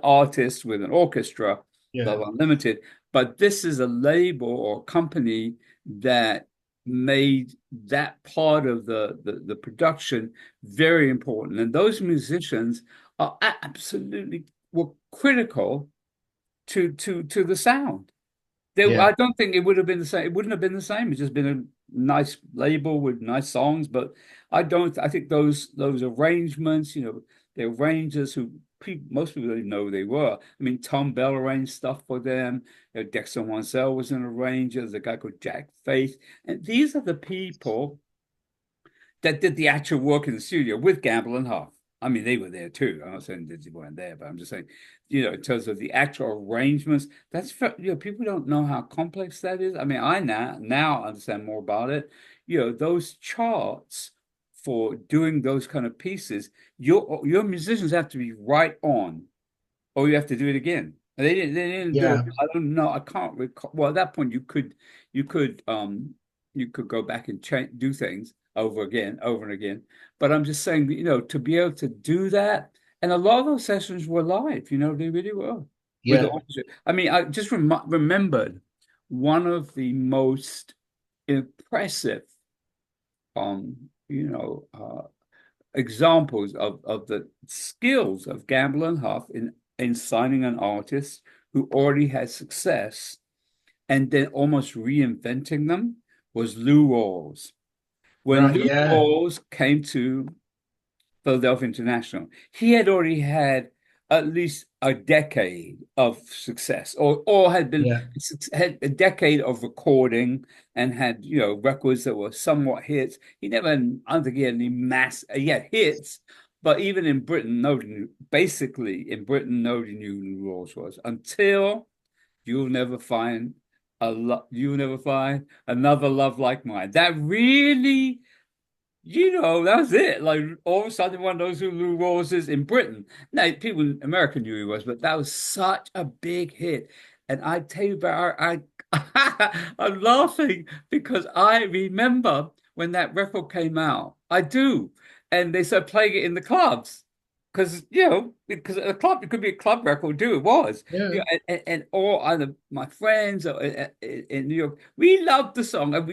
Speaker 2: artist with an orchestra, Love
Speaker 1: yeah,
Speaker 2: Unlimited. But this is a label or company that made that part of the production very important. And those musicians are absolutely were critical to the sound.
Speaker 1: yeah,
Speaker 2: I don't think it would have been the same. It wouldn't have been the same. It's just been a nice label with nice songs. But I don't. I think those arrangements, the arrangers most people didn't know who they were. I mean, Tom Bell arranged stuff for them. Dexter Wansell was an arranger. There's a guy called Jack Faith, and these are the people that did the actual work in the studio with Gamble and Huff. I mean, they were there too. I'm not saying that they weren't there, but I'm just saying, in terms of the actual arrangements, people don't know how complex that is. I mean, I now understand more about it. Those charts for doing those kind of pieces, your musicians have to be right on, or you have to do it again. They didn't do it.
Speaker 1: Yeah.
Speaker 2: I don't know. I can't recall. Well, at that point, you could you could go back and change, do things over again, over and again. But I'm just saying that, to be able to do that, and a lot of those sessions were live. They really were with the
Speaker 1: Yeah.
Speaker 2: orchestra. I mean, I just remembered one of the most impressive, um, you know, examples of the skills of Gamble and Huff in signing an artist who already had success and then almost reinventing them was Lou Rawls. When
Speaker 1: Right.
Speaker 2: Lou
Speaker 1: Yeah.
Speaker 2: Rawls came to Philadelphia International, he had already had at least a decade of success, or
Speaker 1: Yeah.
Speaker 2: had a decade of recording and had records that were somewhat hits. He never had, I don't think he had any he had hits, but even in Britain, nobody knew who Rawls was until you'll never find another love like mine. That really, that was it. Like all of a sudden, everyone knows who Lou Rawls is in Britain. Now, people in America knew who he was, but that was such a big hit. And I tell you, about I'm laughing because I remember when that record came out. I do, and they started playing it in the clubs because a club, it could be a club record too. It was,
Speaker 1: Yeah.
Speaker 2: and all other my friends in New York, we loved the song, and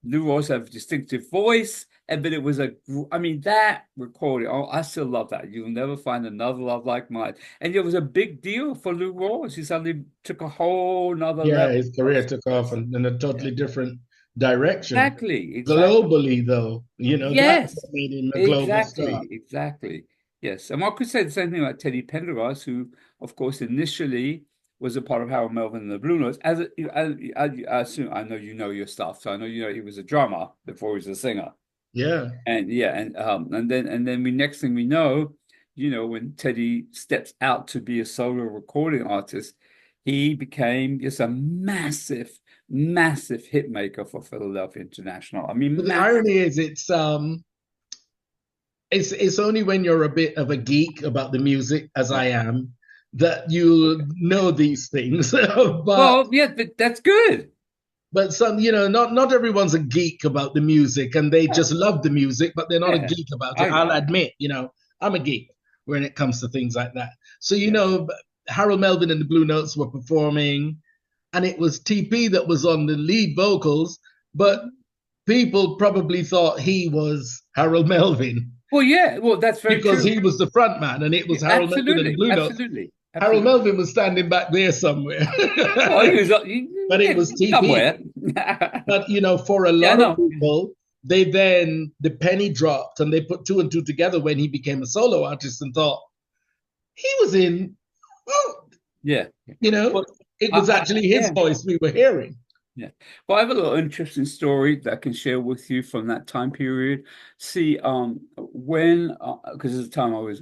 Speaker 2: Lou Rawls have a distinctive voice, but it was I mean, that recording, oh, I still love that. You'll never find another love like mine. And it was a big deal for Lou Rawls. He suddenly took a whole nother
Speaker 1: Yeah.
Speaker 2: level
Speaker 1: His
Speaker 2: of
Speaker 1: career took off
Speaker 2: success.
Speaker 1: in a
Speaker 2: Yeah,
Speaker 1: totally different direction.
Speaker 2: exactly.
Speaker 1: Globally, though, that's
Speaker 2: Yes,
Speaker 1: what made him a global star.
Speaker 2: exactly. Yes. And one could say the same thing about Teddy Pendergrass, who, of course, initially was a part of Harold Melvin and the Blue Notes. I assume I know you know your stuff, so I know he was a drummer before he was a singer.
Speaker 1: Yeah.
Speaker 2: And yeah, and then we next thing we know, when Teddy steps out to be a solo recording artist, he became just a massive, massive hit maker for Philadelphia International. I
Speaker 1: But
Speaker 2: mean,
Speaker 1: the
Speaker 2: massive.
Speaker 1: irony is, it's only when you're a bit of a geek about the music, as
Speaker 2: Yeah.
Speaker 1: I am, that you know these things. but
Speaker 2: Well, yeah, that's good.
Speaker 1: some, not everyone's a geek about the music, and they
Speaker 2: Yeah,
Speaker 1: just love the music, but they're not a
Speaker 2: yeah,
Speaker 1: geek about it.
Speaker 2: I
Speaker 1: I'll
Speaker 2: know.
Speaker 1: admit, I'm a geek when it comes to things like that. So,
Speaker 2: Yes.
Speaker 1: Harold Melvin and the Blue Notes were performing, and it was TP that was on the lead vocals, but people probably thought he was Harold Melvin
Speaker 2: Well, yeah. Well, that's very
Speaker 1: because
Speaker 2: true.
Speaker 1: he was the front man and it
Speaker 2: Yeah,
Speaker 1: was Harold Melvin and the
Speaker 2: absolutely,
Speaker 1: Blue Notes.
Speaker 2: absolutely,
Speaker 1: Harold
Speaker 2: absolutely.
Speaker 1: Melvin was standing back there somewhere,
Speaker 2: Well, he was
Speaker 1: but it was TP.
Speaker 2: somewhere.
Speaker 1: But for a
Speaker 2: Yeah, I
Speaker 1: lot of
Speaker 2: know.
Speaker 1: people, the penny dropped and they put two and two together when he became a solo artist and thought he was in. Well,
Speaker 2: Yeah. Well,
Speaker 1: it was
Speaker 2: I
Speaker 1: actually his
Speaker 2: yeah.
Speaker 1: voice we were hearing.
Speaker 2: Yeah. Well, I have a little interesting story that I can share with you from that time period. See, when because at the time I was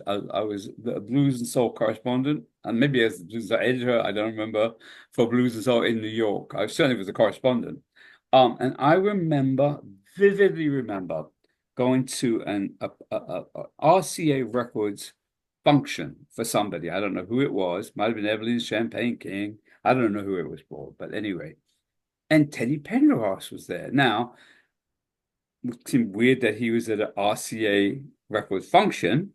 Speaker 2: the blues and soul correspondent, and maybe as the blues editor, I don't remember, for blues and soul in New York. I certainly was a correspondent. And I vividly remember going to RCA Records function for somebody. I don't know who it was. Might have been Evelyn Champagne King. I don't know who it was for, but anyway. And Teddy Pendergrass was there. Now, it seemed weird that he was at an RCA Records function.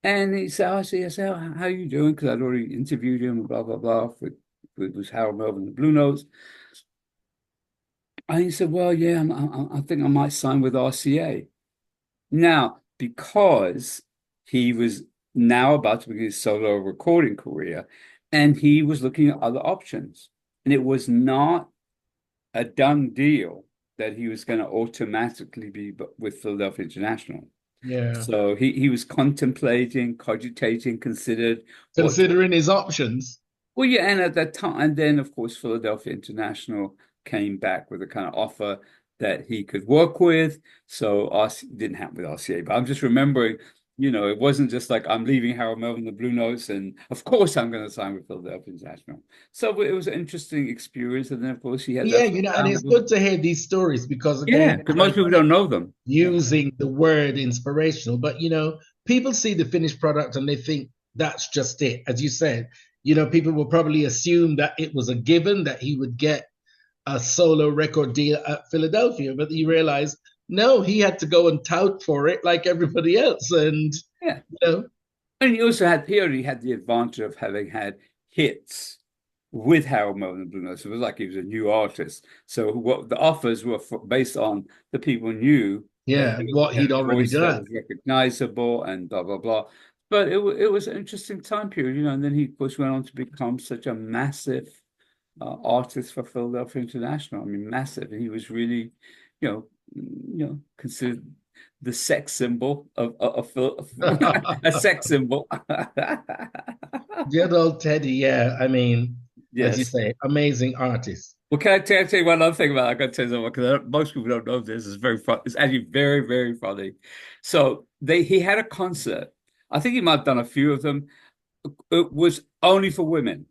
Speaker 2: And he said, I said, how are you doing? Because I'd already interviewed him, blah, blah, blah, with Harold Melvin and the Blue Notes. And he said, well, yeah, I think I might sign with RCA. Now, because he was now about to begin his solo recording career, and he was looking at other options. And it was not a done deal that he was going to automatically be with Philadelphia International.
Speaker 1: Yeah.
Speaker 2: So he was contemplating, cogitating, considered what.
Speaker 1: Considering his options.
Speaker 2: Well, yeah, and at that time, and then of course Philadelphia International came back with a kind of offer that he could work with. So RC didn't happen with RCA, but I'm just remembering You know, it wasn't just like I'm leaving Harold Melvin the Blue Notes, and of course I'm going to sign with Philadelphia International. So it was an interesting experience, and then of course he had
Speaker 1: Yeah,
Speaker 2: that
Speaker 1: you know, and it's
Speaker 2: album.
Speaker 1: good to hear these stories because
Speaker 2: Yeah,
Speaker 1: again,
Speaker 2: because most people don't know them. Yeah,
Speaker 1: using the word inspirational, but you know, people see the finished product and they think that's just it. As you said, you know, people will probably assume that it was a given that he would get a solo record deal at Philadelphia, but you realize no, he had to go and tout for it like everybody else. And
Speaker 2: yeah.
Speaker 1: you know,
Speaker 2: And he already had the advantage of having had hits with Harold Melvin and Blue Notes. It was like he was a new artist. So what the offers were based on the people knew that
Speaker 1: yeah, what
Speaker 2: he had
Speaker 1: he'd
Speaker 2: a
Speaker 1: already
Speaker 2: voice that
Speaker 1: done.
Speaker 2: was recognizable and blah blah blah. But it was an interesting time period, you know. And then he, of course, went on to become such a massive artist for Philadelphia International. I mean, massive. And he was really, considered the sex symbol of a sex symbol.
Speaker 1: Good old Teddy, yeah. I mean, as you
Speaker 2: Yes.
Speaker 1: say, amazing artist.
Speaker 2: Well, can tell you one other thing about it? I got to tell you something because most people don't know this. It's very fun. It's actually very, very funny. So he had a concert. I think he might have done a few of them. It was only for women.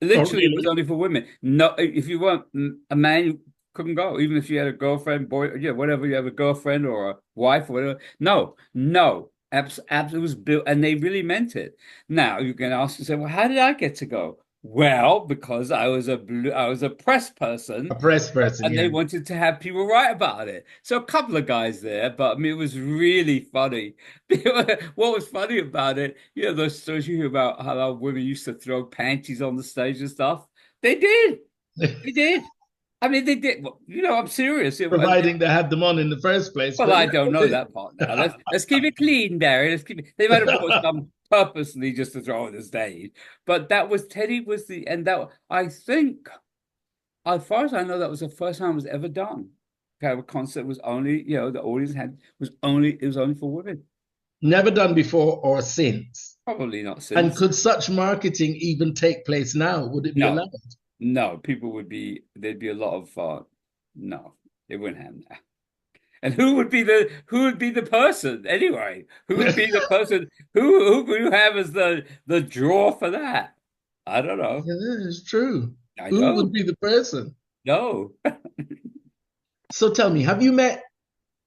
Speaker 1: Oh,
Speaker 2: Literally, it was
Speaker 1: really?
Speaker 2: only for women. No, if you weren't a man, you couldn't go. Even if you had a girlfriend, boy, yeah, whatever, you have a girlfriend or a wife or whatever. No, no. It was built, and they really meant it. Now you can ask yourself, well, how did I get to go? Well, because I was a press
Speaker 1: A
Speaker 2: person,
Speaker 1: press person,
Speaker 2: and they
Speaker 1: yeah.
Speaker 2: wanted to have people write about it. So a couple of guys there, but I mean, it was really funny. What was funny about it, you know, those stories you hear about how women used to throw panties on the stage and stuff. They did. They did. I mean, they did. Well, you know, I'm serious.
Speaker 1: Providing they had them on in the first place.
Speaker 2: Well,
Speaker 1: But
Speaker 2: I don't know that part now.
Speaker 1: yeah.
Speaker 2: Let's keep it clean, Barry. Let's keep it. They might have put some purposely just to throw on the stage, but that was Teddy was the and that I think. As far as I know, that was the first time it was ever done. Kind of a concert was only, you know, the audience had it was only for women.
Speaker 1: Never done before or since.
Speaker 2: Probably not
Speaker 1: And
Speaker 2: since.
Speaker 1: could such marketing even take place now? Would it be
Speaker 2: No,
Speaker 1: allowed?
Speaker 2: no, people would be there'd be a lot of no, they wouldn't have that. And who would be the person anyway? Who would be the person who would you have as the draw for that? I don't know.
Speaker 1: Yeah, it's true.
Speaker 2: I
Speaker 1: Who would
Speaker 2: know.
Speaker 1: be the person?
Speaker 2: No.
Speaker 1: So tell me, have you met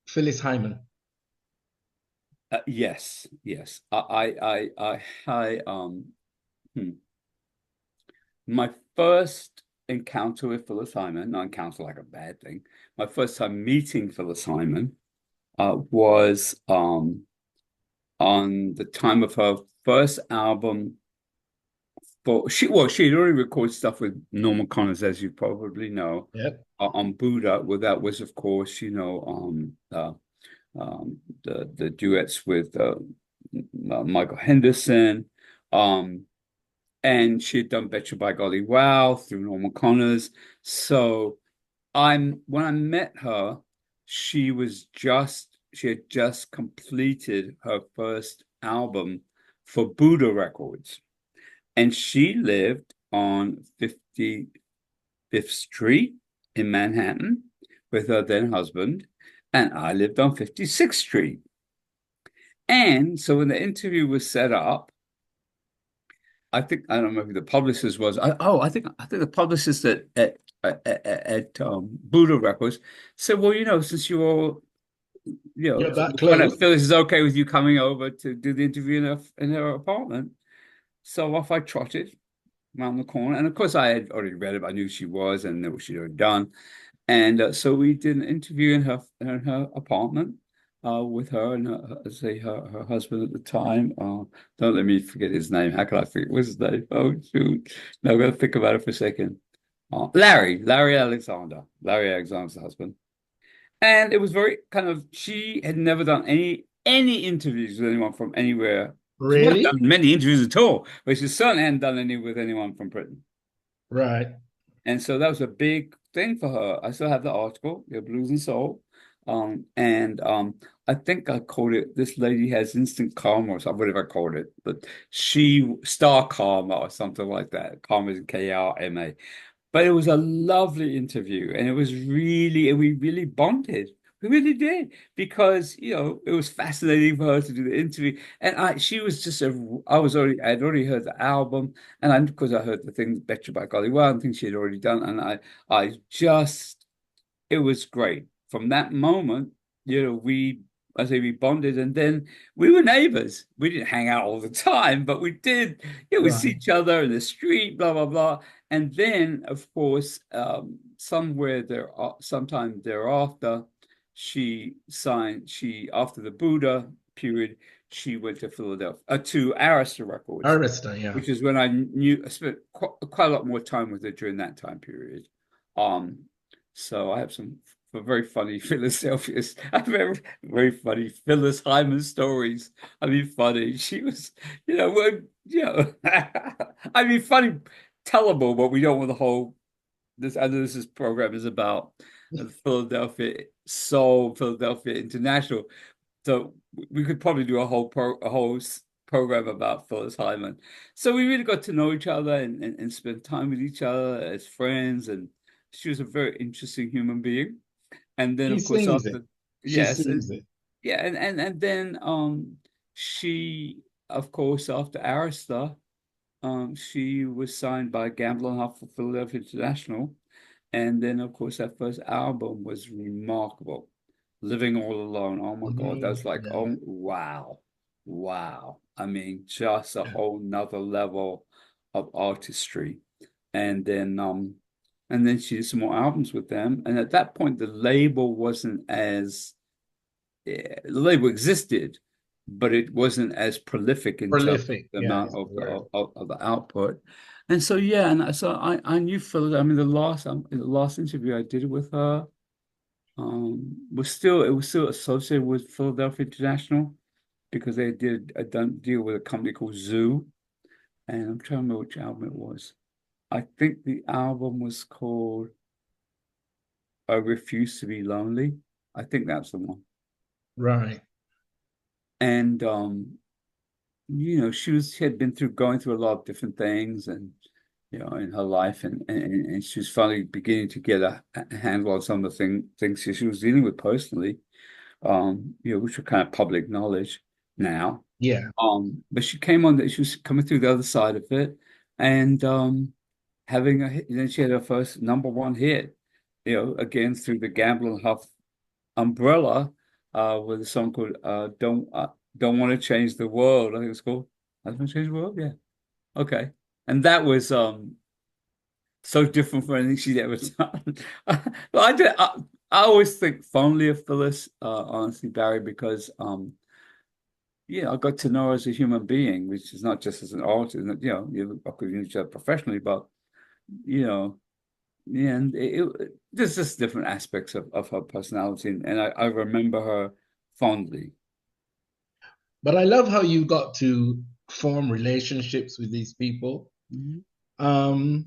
Speaker 1: Phyllis Hyman?
Speaker 2: Yes, yes. Hmm. My first encounter with Phyllis Hyman, not encounter like a bad thing. My first time meeting Phyllis Hyman was on the time of her first album. For she had already recorded stuff with Norman Connors, as you probably know,
Speaker 1: Yep.
Speaker 2: on Buddha. Well, that was, of course, the duets with Michael Henderson. Um, and she had done Betcha by Golly Wow through Norman Connors. So when I met her, she had just completed her first album for Buddha Records. And she lived on 55th Street in Manhattan with her then husband, and I lived on 56th Street. And so when the interview was set up, I don't know who the publicist was. I think the publicist at Buddha Records said, well, you know, since you all, you know,
Speaker 1: You're that
Speaker 2: when
Speaker 1: close.
Speaker 2: Phyllis is okay with you coming over to do the interview in her apartment, so off I trotted around the corner, and of course I had already read it. I knew she was and knew what she'd already done, and so we did an interview in her apartment with her and her husband at the time. Don't let me forget his name. How can I forget? What's his name? Oh shoot! No, I'm gonna think about it for a second. Larry Alexander's husband, and it was very kind of. She had never done any interviews with anyone from anywhere. She might have
Speaker 1: Really?
Speaker 2: done many interviews at all, but she certainly hadn't done any with anyone from Britain.
Speaker 1: Right.
Speaker 2: And so that was a big thing for her. I still have the article, the Blues and Soul. And I think I called it This Lady Has Instant Karma or something, whatever I called it. But she Star Karma or something like that. Karma is Karma. But it was a lovely interview, and we really bonded. We really did because it was fascinating for her to do the interview, and she was just I'd already heard the album, and because I heard the thing "Betcha by Golly Well" and things she had already done, and I just it was great from that moment. I say we bonded, and then we were neighbors. We didn't hang out all the time, but we did. We see
Speaker 1: Right.
Speaker 2: each other in the street, blah blah blah, and then of course, sometime thereafter after the Buddha period, she went to Philadelphia, to Arista Records,
Speaker 1: Arista, yeah.
Speaker 2: which is when I spent quite a lot more time with her during that time period. Um, so I have some very funny Philadelphia, very, very funny Phyllis Hyman stories. I mean, funny. She was, I mean, funny, tellable, but we don't want the whole. I know this program is about Philadelphia Soul, Philadelphia International. So we could probably do a whole program about Phyllis Hyman. So we really got to know each other and spend time with each other as friends. And she was a very interesting human being. And then
Speaker 1: She
Speaker 2: of course
Speaker 1: sings it.
Speaker 2: after
Speaker 1: She
Speaker 2: yes,
Speaker 1: sings it.
Speaker 2: yeah, and then she of course after Arista, she was signed by Gamble and Huff for Philadelphia International. And then, of course, that first album was remarkable. Living All Alone. Oh my God. That was like,
Speaker 1: Yeah,
Speaker 2: oh, wow. Wow. I mean, just a
Speaker 1: yeah.
Speaker 2: whole nother level of artistry. And then she did some more albums with them. And at that point, the label wasn't as the label existed, but it wasn't as prolific in terms of
Speaker 1: Prolific.
Speaker 2: the
Speaker 1: Yeah,
Speaker 2: amount
Speaker 1: is the word.
Speaker 2: of the output. And so yeah, and so I knew Phil. I mean, the last interview I did with her was still associated with Philadelphia International because they did a done deal with a company called Zoo, and I'm trying to remember which album it was. I think the album was called "I Refuse to Be Lonely." I think that's the one.
Speaker 1: Right.
Speaker 2: And she had been going through a lot of different things, and in her life, and she was finally beginning to get a handle on some of the things she was dealing with personally, which are kind of public knowledge now.
Speaker 1: Yeah.
Speaker 2: But she was coming through the other side of it, and having a hit. Then she had her first number one hit, again through the Gamble and Huff umbrella, with a song called "Don't Want to Change the World." I think it's called. I want to change the world. Yeah. Okay. And that was so different from anything she'd ever done. But I always think fondly of Phyllis, honestly, Barry, because I got to know her as a human being, which is not just as an artist. Of course, you know each other professionally, but you know, yeah, and there's just different aspects of her personality, and I remember her fondly.
Speaker 1: But I love how you got to form relationships with these people.
Speaker 2: Mhm.
Speaker 1: Um,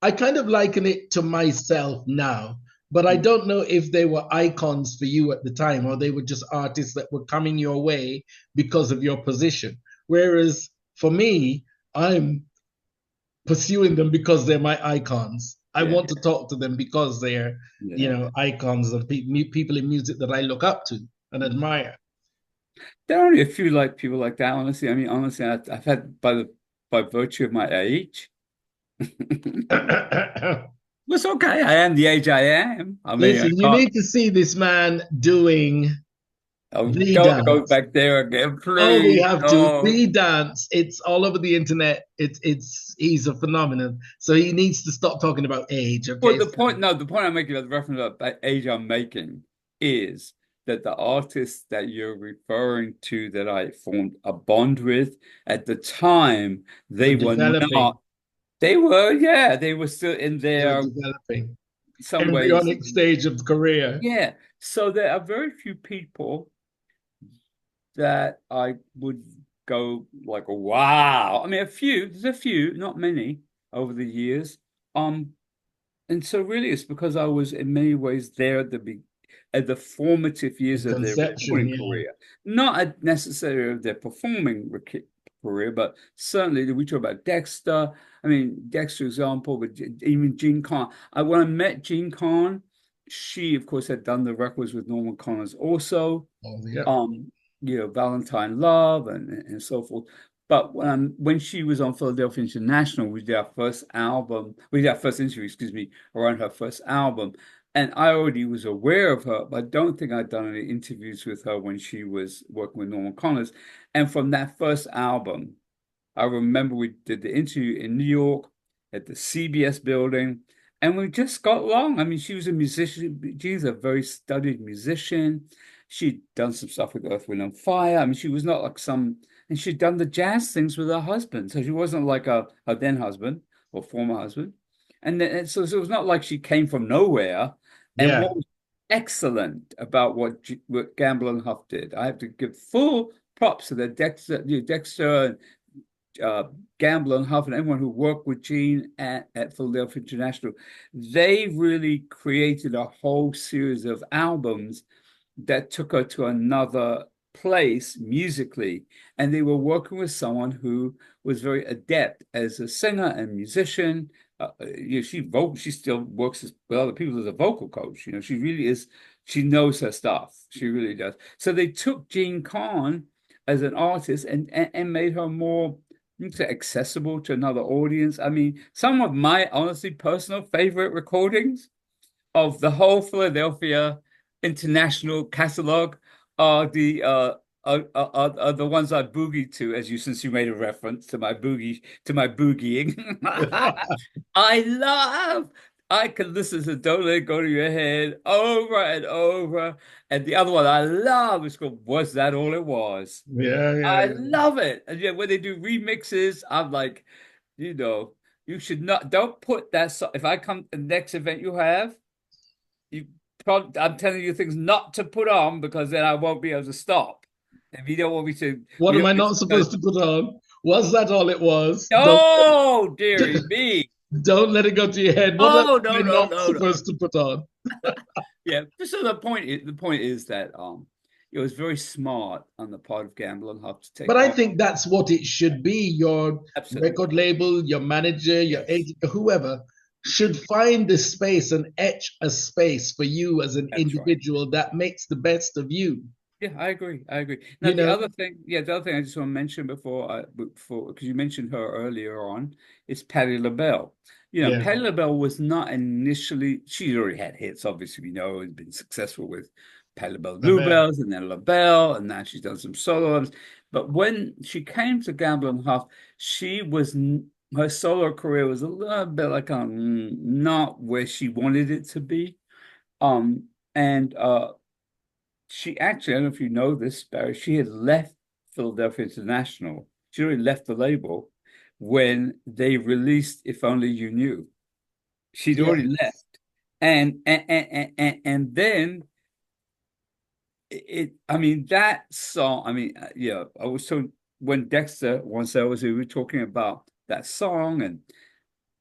Speaker 1: I kind of liken it to myself now, but I don't know if they were icons for you at the time or they were just artists that were coming your way because of your position. Whereas for me, I'm pursuing them because they're my icons. I
Speaker 2: Yeah,
Speaker 1: want to talk to them because they're,
Speaker 2: yeah.
Speaker 1: icons and people in music that I look up to and admire.
Speaker 2: There are only a few people like that, honestly. I mean, honestly, I've had by virtue of my age. It's okay. I am the age I am. I mean, I
Speaker 1: Listen, you
Speaker 2: can't.
Speaker 1: need to see this man doing
Speaker 2: Oh,
Speaker 1: the
Speaker 2: don't go
Speaker 1: dance.
Speaker 2: back there again,
Speaker 1: Oh, we
Speaker 2: please.
Speaker 1: have to.
Speaker 2: Oh.
Speaker 1: The dance. It's all over the internet. It's he's a phenomenon. So he needs to stop talking about age.
Speaker 2: Well,
Speaker 1: Okay.
Speaker 2: the point, no, the point I'm making, the reference about that age I'm making is that the artists that you're referring to that I formed a bond with at the time,
Speaker 1: We're
Speaker 2: they were
Speaker 1: developing.
Speaker 2: not, they were, yeah, they were still in
Speaker 1: They were
Speaker 2: their,
Speaker 1: developing.
Speaker 2: some ways,
Speaker 1: Embryonic stage of career.
Speaker 2: yeah. So there are very few people that I would go like, wow. I mean, there's a few, not many over the years. Um, And so really it's because I was in many ways there at the formative
Speaker 1: The
Speaker 2: years of their
Speaker 1: conception,
Speaker 2: recording
Speaker 1: yeah.
Speaker 2: career. Not necessarily of their performing career, but certainly we talk about Dexter. I mean, Dexter example, but even Gene Khan. When I met Gene Khan, she, of course, had done the records with Norman Connors also.
Speaker 1: Oh, yeah.
Speaker 2: um, Valentine Love and so forth. But when she was on Philadelphia International, we did our first album, we did our first interview, excuse me, around her first album. And I already was aware of her, but I don't think I'd done any interviews with her when she was working with Norman Connors. And from that first album, I remember we did the interview in New York at the CBS building, and we just got along. I mean, she was a musician. She's a very studied musician. She'd done some stuff with Earth, Wind, and Fire. I mean, she was not like and she'd done the jazz things with her husband. So she wasn't like her then husband or former husband. So it was not like she came from nowhere. And
Speaker 1: Yeah.
Speaker 2: what was excellent about what Gamble and Huff did, I have to give full props to the Dexter Gamble and Huff and everyone who worked with Gene at Philadelphia International. They really created a whole series of albums that took her to another place musically. And they were working with someone who was very adept as a singer and musician. She still works with other people as a vocal coach. She really is, she knows her stuff. She really does. So they took Jean Carn as an artist and made her more accessible to another audience. I mean, some of my honestly personal favorite recordings of the whole Philadelphia International catalog are the ones I boogie to, since you made a reference to my boogieing. I love. I can listen to "Don't Let It Go to Your Head" over and over, and the other one I love is called "Was That All It Was."
Speaker 1: Yeah, yeah,
Speaker 2: I
Speaker 1: yeah.
Speaker 2: love it. And yeah, when they do remixes, I'm like, you know, you should not don't put that song. If I come to the next event you have, you probably I'm telling you things not to put on because then I won't be able to stop. If you don't want me to,
Speaker 1: What
Speaker 2: we
Speaker 1: am
Speaker 2: don't
Speaker 1: I
Speaker 2: want
Speaker 1: not
Speaker 2: to,
Speaker 1: supposed to put on? Was that all it was?
Speaker 2: oh, dearie me.
Speaker 1: Don't let it go to your head. What am
Speaker 2: Oh,
Speaker 1: I
Speaker 2: no, no,
Speaker 1: not
Speaker 2: no, no.
Speaker 1: supposed to put on?
Speaker 2: Yeah. So the point is that it was very smart on the part of Gamble and Huff to
Speaker 1: But
Speaker 2: take
Speaker 1: I
Speaker 2: off.
Speaker 1: think that's what it should be. Your record
Speaker 2: Absolutely.
Speaker 1: label, your manager, your
Speaker 2: Yes.
Speaker 1: agent, whoever should find this space and etch a space for you as an
Speaker 2: That's right.
Speaker 1: individual that makes the best of you.
Speaker 2: Yeah, I agree. I agree. Now,
Speaker 1: You know,
Speaker 2: the other thing I just want to mention before, because you mentioned her earlier on, is Patti LaBelle.
Speaker 1: yeah,
Speaker 2: Patti LaBelle was not initially, she already had hits, obviously, we know, and been successful with Patti LaBelle
Speaker 1: the best.
Speaker 2: Bluebells and then LaBelle, and now she's done some solo albums. But when she came to Gamble and Huff, her solo career was a little bit like not where she wanted it to be. And she actually, I don't know if you know this, Barry, she had left Philadelphia International. She already left the label when they released If Only You Knew. She'd
Speaker 1: Yeah,
Speaker 2: already left. And then I mean, that song, I mean, yeah, I was told when Dexter, once we were talking about that song, and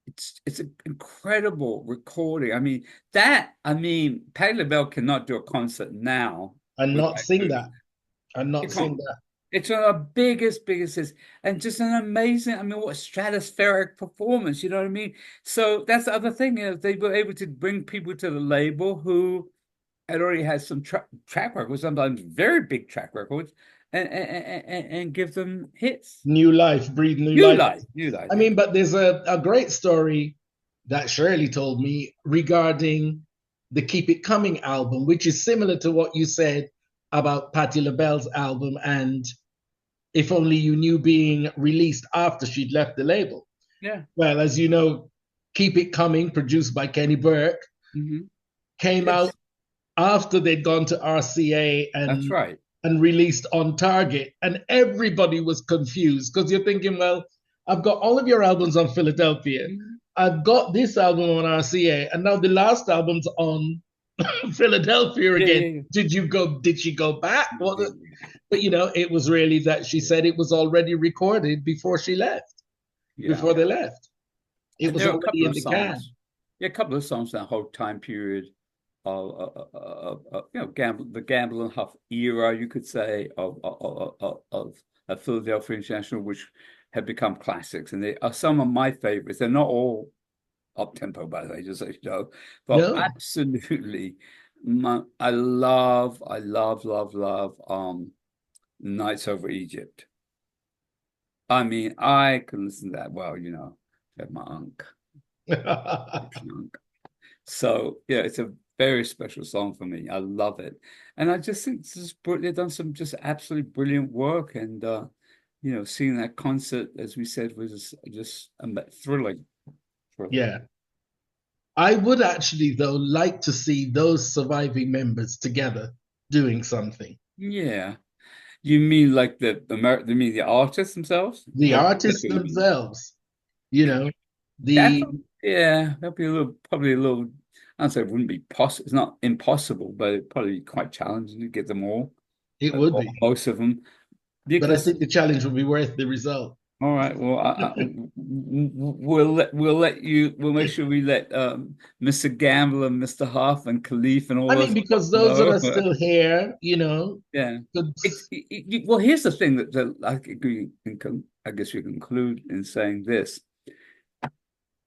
Speaker 2: it's an incredible recording. I mean, Patti LaBelle cannot do a concert now
Speaker 1: and not
Speaker 2: without
Speaker 1: sing
Speaker 2: doing
Speaker 1: that, and
Speaker 2: You
Speaker 1: not sing
Speaker 2: can't.
Speaker 1: that.
Speaker 2: It's one of the biggest hits, and just an amazing. I mean, what stratospheric performance! You know what I mean? So that's the other thing is they were able to bring people to the label who had already had some track records, sometimes very big track records, and give them hits.
Speaker 1: New life, breathe new life.
Speaker 2: New life.
Speaker 1: I
Speaker 2: Yeah,
Speaker 1: mean, but there's a great story that Shirley told me regarding the Keep It Coming album, which is similar to what you said about Patti LaBelle's album and If Only You Knew being released after she'd left the label.
Speaker 2: yeah.
Speaker 1: Well, as you know, Keep It Coming, produced by Kenny Burke,
Speaker 2: Hmm.
Speaker 1: came out
Speaker 2: Yes,
Speaker 1: after they'd gone to RCA
Speaker 2: that's right.
Speaker 1: and released on Target, and everybody was confused because you're thinking, well, I've got all of your albums on Philadelphia,
Speaker 2: Mhm.
Speaker 1: I've got this album on RCA, and now the last album's on Philadelphia
Speaker 2: Yeah,
Speaker 1: again.
Speaker 2: yeah,
Speaker 1: Did you go? Did she go back?
Speaker 2: yeah.
Speaker 1: But it was really that she said it was already recorded before she left,
Speaker 2: Yeah.
Speaker 1: before they left. It
Speaker 2: And
Speaker 1: was
Speaker 2: there are a
Speaker 1: already
Speaker 2: couple
Speaker 1: in
Speaker 2: of
Speaker 1: the can.
Speaker 2: songs. Yeah, a couple of songs in that whole time period the Gamble and Huff era, you could say, of Philadelphia International, which have become classics, and they are some of my favorites. They're not all up tempo, by the way, just so you know. But
Speaker 1: No.
Speaker 2: absolutely, love Nights Over Egypt. I mean, I can listen to that. Well, I have my Egyptian uncle. So yeah, it's a very special song for me. I love it, and I just think they've done some just absolutely brilliant work. And seeing that concert, as we said, was just thrilling, thrilling.
Speaker 1: Yeah. I would actually, though, like to see those surviving members together doing something.
Speaker 2: Yeah, you mean like the American? You mean the artists themselves?
Speaker 1: The
Speaker 2: Or
Speaker 1: artists themselves, you know,
Speaker 2: that?
Speaker 1: the
Speaker 2: Yeah, that'd be probably a little. I'd say it wouldn't be possible. It's not impossible, but it'd probably be quite challenging to get them all,
Speaker 1: it would
Speaker 2: or
Speaker 1: be.
Speaker 2: most of them,
Speaker 1: But I
Speaker 2: because
Speaker 1: think the challenge would be worth the result.
Speaker 2: all right. Well, we'll make sure we let Mr. Gamble and Mr. Huff and Khalif and all
Speaker 1: I mean,
Speaker 2: those
Speaker 1: because those that
Speaker 2: know.
Speaker 1: are still here,
Speaker 2: Yeah.
Speaker 1: could,
Speaker 2: Well, here's the thing that I guess we conclude in saying this.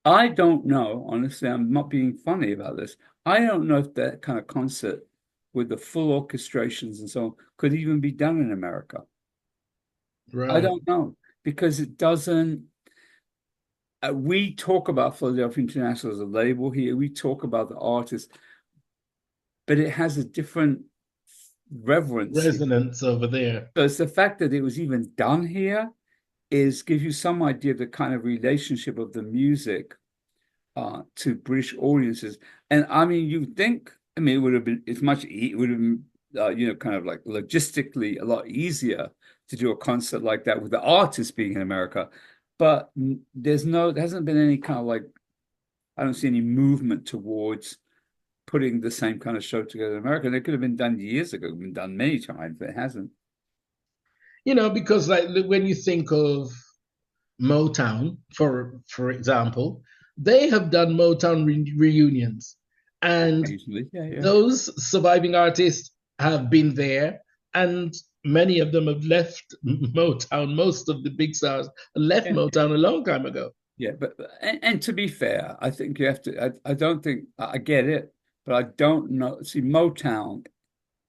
Speaker 2: I don't know, honestly, I'm not being funny about this. I don't know if that kind of concert with the full orchestrations and so on could even be done in America. I
Speaker 1: right,
Speaker 2: don't know because it doesn't. We talk about Philadelphia International as a label here. We talk about the artist, but it has a different reverence here.
Speaker 1: resonance over there.
Speaker 2: So it's the fact that it was even done here is gives you some idea of the kind of relationship of the music to British audiences. And I mean, you think, I mean, it would have been, it would have been, kind of like logistically a lot easier to do a concert like that with the artists being in America. But there hasn't been any kind of like, I don't see any movement towards putting the same kind of show together in America. And it could have been done years ago, been done many times, but it hasn't.
Speaker 1: Because like when you think of Motown, for example, they have done Motown reunions, and
Speaker 2: Occasionally, yeah, yeah.
Speaker 1: those surviving artists have been there, and many of them have left Motown. Most of the big stars left
Speaker 2: Yeah.
Speaker 1: Motown a long time ago.
Speaker 2: Yeah, but to be fair, I think you have to. I don't think I get it, but I don't know. See, Motown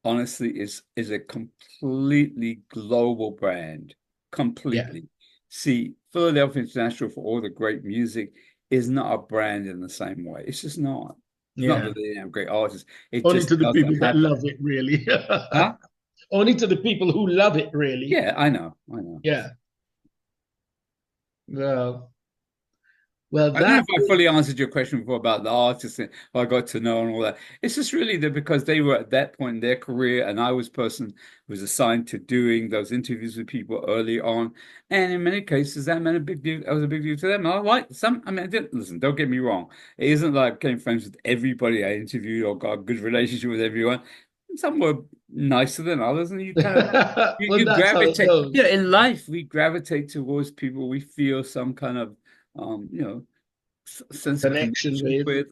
Speaker 2: honestly is a completely global brand.
Speaker 1: Yeah,
Speaker 2: Completely. See, Philadelphia International for all the great music is not a brand in the same way. It's just not. It's not
Speaker 1: yeah.
Speaker 2: that they didn't have great artists. It
Speaker 1: Only
Speaker 2: just
Speaker 1: to the
Speaker 2: doesn't
Speaker 1: people that
Speaker 2: have
Speaker 1: love
Speaker 2: that.
Speaker 1: it, really.
Speaker 2: Huh?
Speaker 1: Only to the people who love it, really.
Speaker 2: Yeah, I know. I know.
Speaker 1: Yeah. Well, well,
Speaker 2: I don't know
Speaker 1: that
Speaker 2: if I fully answered your question before about the artists and who I got to know and all that. It's just really that because they were at that point in their career, and I was person who was assigned to doing those interviews with people early on, and in many cases that meant a big deal. That was a big deal to them. I like some. I mean, I didn't listen. Don't get me wrong. It isn't like I became friends with everybody I interviewed or got a good relationship with everyone. Some were nicer than others, and you kind of
Speaker 1: well,
Speaker 2: you
Speaker 1: that's how it
Speaker 2: gravitate.
Speaker 1: goes.
Speaker 2: In life we gravitate towards people we feel some kind of sense of
Speaker 1: Connection
Speaker 2: connection
Speaker 1: with.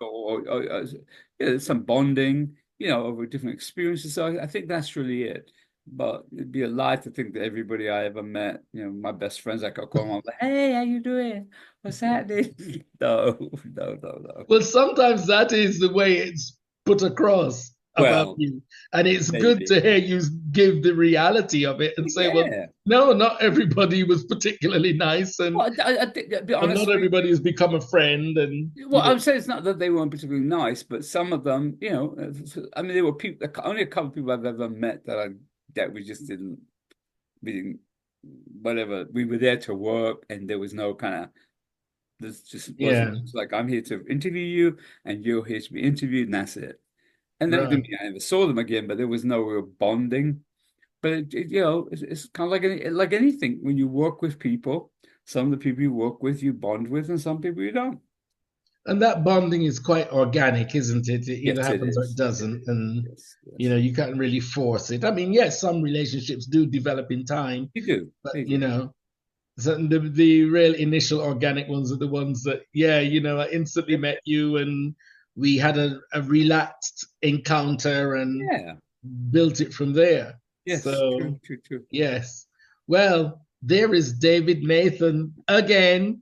Speaker 2: with, some bonding, over different experiences. So I think that's really it. But it'd be a lie to think that everybody I ever met, my best friends, I could call them up, like, hey, how you doing? What's happening? No, no, no, no.
Speaker 1: Well, sometimes that is the way it's put across about
Speaker 2: Well,
Speaker 1: you. And it's good
Speaker 2: maybe.
Speaker 1: to hear you give the reality of it and say, well,
Speaker 2: Yeah.
Speaker 1: no, not everybody was particularly nice,
Speaker 2: Well, I think, to be
Speaker 1: and
Speaker 2: honest
Speaker 1: not
Speaker 2: with
Speaker 1: everybody has become a friend. And,
Speaker 2: well, I would say it's not that they weren't particularly nice, but some of them, I mean, there were people, only a couple of people I've ever met that we just didn't, whatever. We were there to work, and there was no kind of, this just wasn't.
Speaker 1: yeah,
Speaker 2: It's like I'm here to interview you, and you're here to be interviewed, and that's it. And that didn't
Speaker 1: right.
Speaker 2: mean I never saw them again, but there was no real bonding. But it's kind of like anything. When you work with people, some of the people you work with, you bond with, and some people you don't.
Speaker 1: And that bonding is quite organic, isn't it? It either
Speaker 2: Yes, it
Speaker 1: happens or it
Speaker 2: is. It
Speaker 1: doesn't.
Speaker 2: is.
Speaker 1: And,
Speaker 2: Yes, yes.
Speaker 1: you can't really force it. I mean, yes, some relationships do develop in time,
Speaker 2: They do.
Speaker 1: but,
Speaker 2: They do.
Speaker 1: so the real initial organic ones are the ones that, yeah, I instantly
Speaker 2: Yeah.
Speaker 1: met you and we had a relaxed encounter and
Speaker 2: Yeah.
Speaker 1: built it from there.
Speaker 2: Yes. True.
Speaker 1: So,
Speaker 2: True. True.
Speaker 1: yes. Well, there is David Nathan again.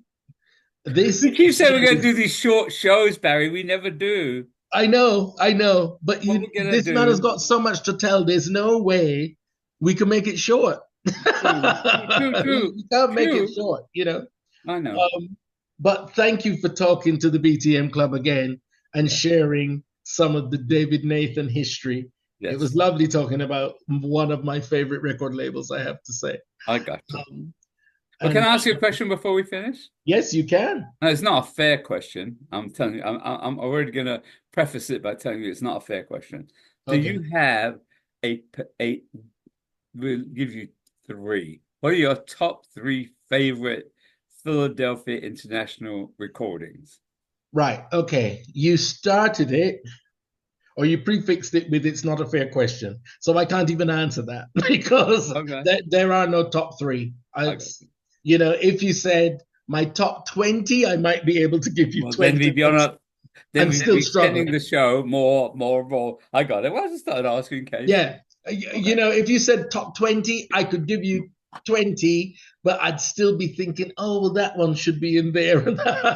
Speaker 1: This
Speaker 2: We keep saying we're going to do
Speaker 1: is,
Speaker 2: these short shows, Barry. We never do.
Speaker 1: I know, but
Speaker 2: What we're going to
Speaker 1: this man has
Speaker 2: do,
Speaker 1: got so much to tell. There's no way we can make it short.
Speaker 2: true, true, true,
Speaker 1: We can't make it
Speaker 2: true.
Speaker 1: short, you know.
Speaker 2: I know.
Speaker 1: But thank you for talking to the BTM Club again and
Speaker 2: Yeah.
Speaker 1: sharing some of the David Nathan history. It was
Speaker 2: Yes,
Speaker 1: lovely talking about one of my favorite record labels, I have to say.
Speaker 2: I got you.
Speaker 1: Um,
Speaker 2: But can
Speaker 1: and
Speaker 2: I ask you a question before we finish?
Speaker 1: yes, you can.
Speaker 2: No, it's not a fair question. I'm telling you, I'm already going to preface it by telling you it's not a fair question. Do
Speaker 1: Okay.
Speaker 2: you have a, we'll give you three. What are your top three favorite Philadelphia international recordings?
Speaker 1: Right. Okay. You started it or you prefixed it with it's not a fair question. So I can't even answer that because
Speaker 2: Okay,
Speaker 1: there are no top three.
Speaker 2: I got you.
Speaker 1: If you said my top 20, I might be able to give you
Speaker 2: Well,
Speaker 1: 20,
Speaker 2: then we'd be
Speaker 1: but
Speaker 2: on a, then
Speaker 1: I'm
Speaker 2: we'd
Speaker 1: still
Speaker 2: be extending
Speaker 1: struggling.
Speaker 2: the show more. I got it. Well, I just started asking in case.
Speaker 1: Yeah.
Speaker 2: Okay.
Speaker 1: If you said top 20, I could give you 20, but I'd still be thinking, oh, well, that one should be in there.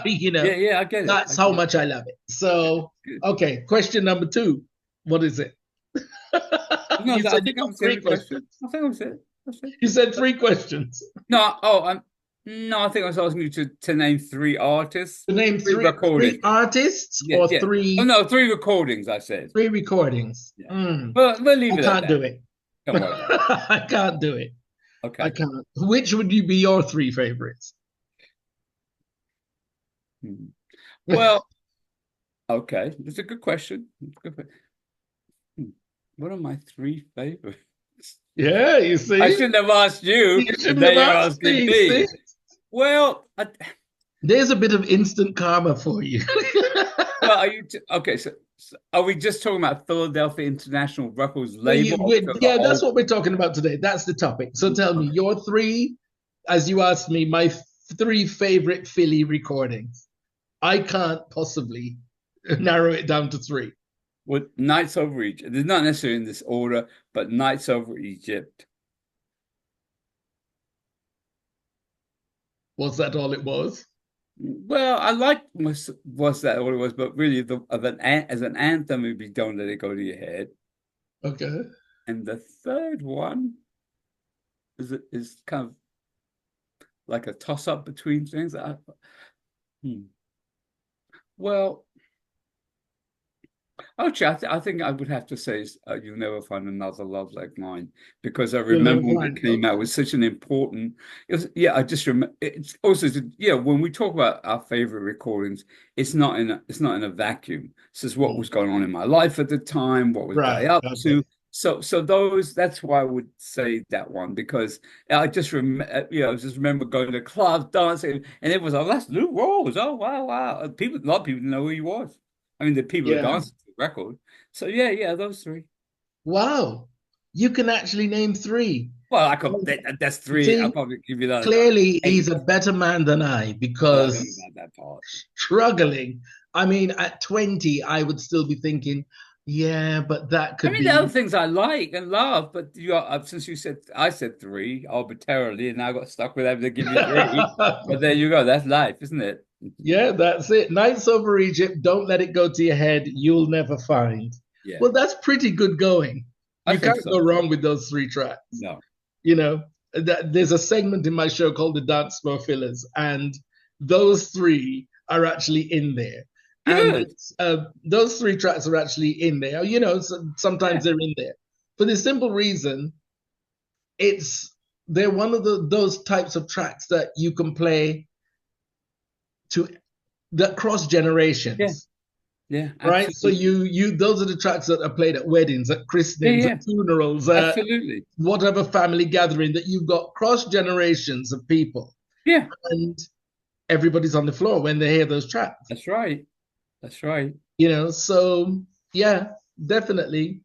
Speaker 2: Yeah, yeah, I get it.
Speaker 1: That's how much I love it. So,
Speaker 2: Good.
Speaker 1: okay, question number two. What is it?
Speaker 2: No,
Speaker 1: You
Speaker 2: I
Speaker 1: said you
Speaker 2: think I'm
Speaker 1: got
Speaker 2: saying
Speaker 1: three
Speaker 2: the question.
Speaker 1: questions.
Speaker 2: I think I'm saying. That's it.
Speaker 1: You said three questions.
Speaker 2: No, no, I think I was asking you to name three artists,
Speaker 1: To name
Speaker 2: three
Speaker 1: three
Speaker 2: recordings.
Speaker 1: artists
Speaker 2: Yeah,
Speaker 1: or
Speaker 2: yeah. Oh
Speaker 1: three
Speaker 2: no, three recordings, I said.
Speaker 1: three recordings.
Speaker 2: Yeah.
Speaker 1: Mm,
Speaker 2: Well, we'll leave
Speaker 1: I
Speaker 2: it at
Speaker 1: can't
Speaker 2: that.
Speaker 1: do it.
Speaker 2: Don't worry about it.
Speaker 1: I can't do it. I
Speaker 2: Okay.
Speaker 1: can't. Which would you be your three favorites?
Speaker 2: Hmm. Well, okay. That's a good question. Hmm. What are my three favorites?
Speaker 1: Yeah, you
Speaker 2: I
Speaker 1: see?
Speaker 2: shouldn't have asked you,
Speaker 1: You
Speaker 2: but
Speaker 1: shouldn't
Speaker 2: now
Speaker 1: have
Speaker 2: you're
Speaker 1: asked
Speaker 2: asking
Speaker 1: me,
Speaker 2: me.
Speaker 1: see?
Speaker 2: Well,
Speaker 1: There's a bit of instant karma for you.
Speaker 2: well, are you okay? So are we just talking about Philadelphia International Records
Speaker 1: No,
Speaker 2: label or the
Speaker 1: yeah, that's
Speaker 2: whole?
Speaker 1: what we're talking about today. That's the topic. So tell me,
Speaker 2: Okay.
Speaker 1: your three, as you asked me, my three favorite Philly recordings. I can't possibly narrow it down to three.
Speaker 2: With Nights Over Egypt. It's not necessarily in this order, but Nights Over Egypt.
Speaker 1: Was that all it was?
Speaker 2: Well, I like was that all it was, but really as an anthem, it'd be Don't Let It Go to Your Head.
Speaker 1: Okay.
Speaker 2: And the third one is kind of like a toss-up between things. Hmm. Well, actually, I think I would have to say You'll Never Find Another Love Like Mine because I
Speaker 1: You'll never
Speaker 2: remember when it
Speaker 1: find.
Speaker 2: came out, it
Speaker 1: Okay.
Speaker 2: was such an important. It was, yeah, I just remember. It's also, yeah, when we talk about our favorite recordings, it's not in a vacuum. This is what was going on in my life at the time. What was I
Speaker 1: Right.
Speaker 2: up
Speaker 1: Okay.
Speaker 2: to? So that's why I would say that one because I just remember, I just remember going to clubs, dancing, and it was, oh, that's Lou Rawls. Oh, wow, wow. People, a lot of people didn't know who he was. I mean, the people who
Speaker 1: Yeah.
Speaker 2: danced to the record. So yeah, those three.
Speaker 1: Wow. You can actually name three.
Speaker 2: Well,
Speaker 1: Well,
Speaker 2: that's three. I'll
Speaker 1: see,
Speaker 2: probably give you that
Speaker 1: clearly he's
Speaker 2: eight.
Speaker 1: a better man than I
Speaker 2: Well, I don't know
Speaker 1: because
Speaker 2: about that part.
Speaker 1: struggling. I mean, at 20, I would still be thinking, yeah, but that
Speaker 2: I
Speaker 1: could
Speaker 2: mean, there are other
Speaker 1: be.
Speaker 2: things I like and love, but since you said I said three arbitrarily, and I got stuck with having to give you three. But there you go. That's life, isn't it?
Speaker 1: Yeah, that's it. Nights over Egypt, don't let it go to your head, you'll never find.
Speaker 2: Yeah,
Speaker 1: Well, that's pretty good going.
Speaker 2: I
Speaker 1: You
Speaker 2: think
Speaker 1: can't go
Speaker 2: so too.
Speaker 1: wrong with those three tracks.
Speaker 2: No.
Speaker 1: You know, there's a segment in my show called the Dance Floor Fillers, and those three are actually in there. And
Speaker 2: Good.
Speaker 1: those three tracks are actually in there. Sometimes
Speaker 2: Yeah.
Speaker 1: they're in there for the simple reason it's they're one of those types of tracks that you can play to that cross
Speaker 2: Yeah.
Speaker 1: generations,
Speaker 2: Yeah.
Speaker 1: right? So
Speaker 2: Absolutely.
Speaker 1: you those are the tracks that are played at weddings, at
Speaker 2: Yeah.
Speaker 1: christenings, at
Speaker 2: Yeah.
Speaker 1: funerals,
Speaker 2: Absolutely.
Speaker 1: whatever family gathering that you've got cross generations of people,
Speaker 2: Yeah.
Speaker 1: and everybody's on the floor when they hear those tracks.
Speaker 2: That's right. That's right.
Speaker 1: So yeah, definitely.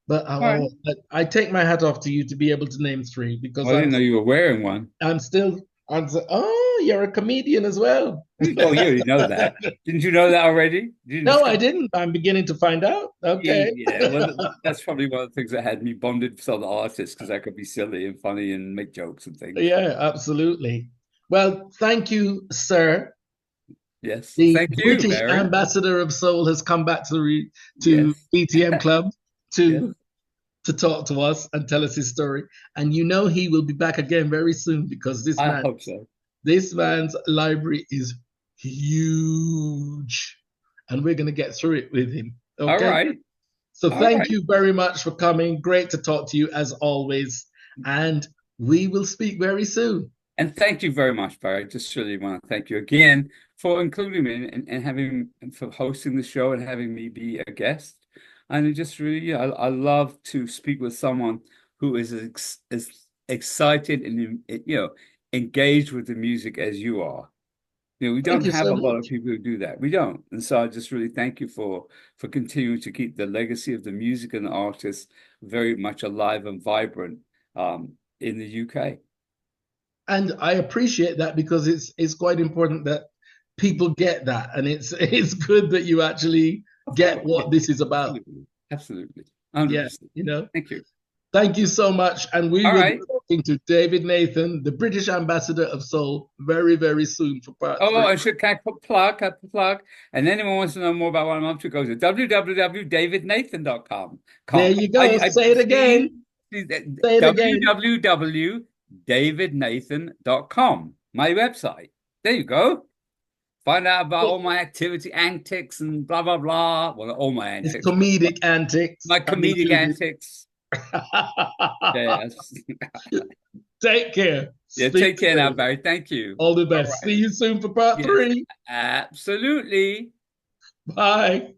Speaker 1: But
Speaker 2: All right.
Speaker 1: I take my hat off to you to be able to name three because
Speaker 2: Well, I didn't know you were wearing one.
Speaker 1: I'm still oh, you're a comedian as well.
Speaker 2: Oh, you already know that. Didn't you know that already? You didn't
Speaker 1: No, I
Speaker 2: discover.
Speaker 1: didn't. I'm beginning to find out. Okay.
Speaker 2: Yeah, well, that's probably one of the things that had me bonded with other artists because I could be silly and funny and make jokes and things.
Speaker 1: Yeah, absolutely. Well, thank you, sir.
Speaker 2: Yes.
Speaker 1: The
Speaker 2: Thank you,
Speaker 1: British
Speaker 2: Barry.
Speaker 1: ambassador of soul has come back to
Speaker 2: Yes.
Speaker 1: BTM Club
Speaker 2: Yes.
Speaker 1: to to talk to us and tell us his story. And you know he will be back again very soon because
Speaker 2: I hope so.
Speaker 1: this man's library is huge, and we're going to get through it with him.
Speaker 2: All
Speaker 1: Okay.
Speaker 2: right.
Speaker 1: So
Speaker 2: All
Speaker 1: thank
Speaker 2: right.
Speaker 1: you very much for coming. Great to talk to you as always. And we will speak very soon.
Speaker 2: And thank you very much, Barry. I just really want to thank you again for including me and having and for hosting the show and having me be a guest. And it just really, yeah, I love to speak with someone who is as excited and engaged with the music as you are. We
Speaker 1: Thank
Speaker 2: don't
Speaker 1: you
Speaker 2: have
Speaker 1: so
Speaker 2: a lot of
Speaker 1: much.
Speaker 2: people who do that. We don't. And so I just really thank you for continuing to keep the legacy of the music and the artists very much alive and vibrant in the UK.
Speaker 1: And I appreciate that because it's quite important that people get that. And it's good that you actually
Speaker 2: Of
Speaker 1: get
Speaker 2: course. Yeah.
Speaker 1: what this is about.
Speaker 2: Absolutely. Absolutely.
Speaker 1: Yeah,
Speaker 2: 100%.
Speaker 1: you know.
Speaker 2: Thank you.
Speaker 1: Thank you so much. And we
Speaker 2: All
Speaker 1: will be
Speaker 2: right.
Speaker 1: talking to David Nathan, the British ambassador of soul, very, very soon for part
Speaker 2: Oh,
Speaker 1: three.
Speaker 2: I should can I put plug, I put plug. And anyone wants to know more about what I'm up to, go to www.davidnathan.com.
Speaker 1: There you go.
Speaker 2: I
Speaker 1: Say it
Speaker 2: see,
Speaker 1: again. Say it again.
Speaker 2: www.davidnathan.com, my website. There you go. Find out about all my activity antics and blah blah blah. Well, not all my
Speaker 1: His
Speaker 2: antics, but
Speaker 1: comedic antics
Speaker 2: my
Speaker 1: are
Speaker 2: comedic
Speaker 1: included.
Speaker 2: antics. Yes.
Speaker 1: Take care.
Speaker 2: Yeah,
Speaker 1: Speak
Speaker 2: take care now,
Speaker 1: soon.
Speaker 2: Barry. Thank you.
Speaker 1: All the
Speaker 2: All
Speaker 1: best. See
Speaker 2: right.
Speaker 1: you soon for part
Speaker 2: Yes,
Speaker 1: three.
Speaker 2: absolutely.
Speaker 1: Bye.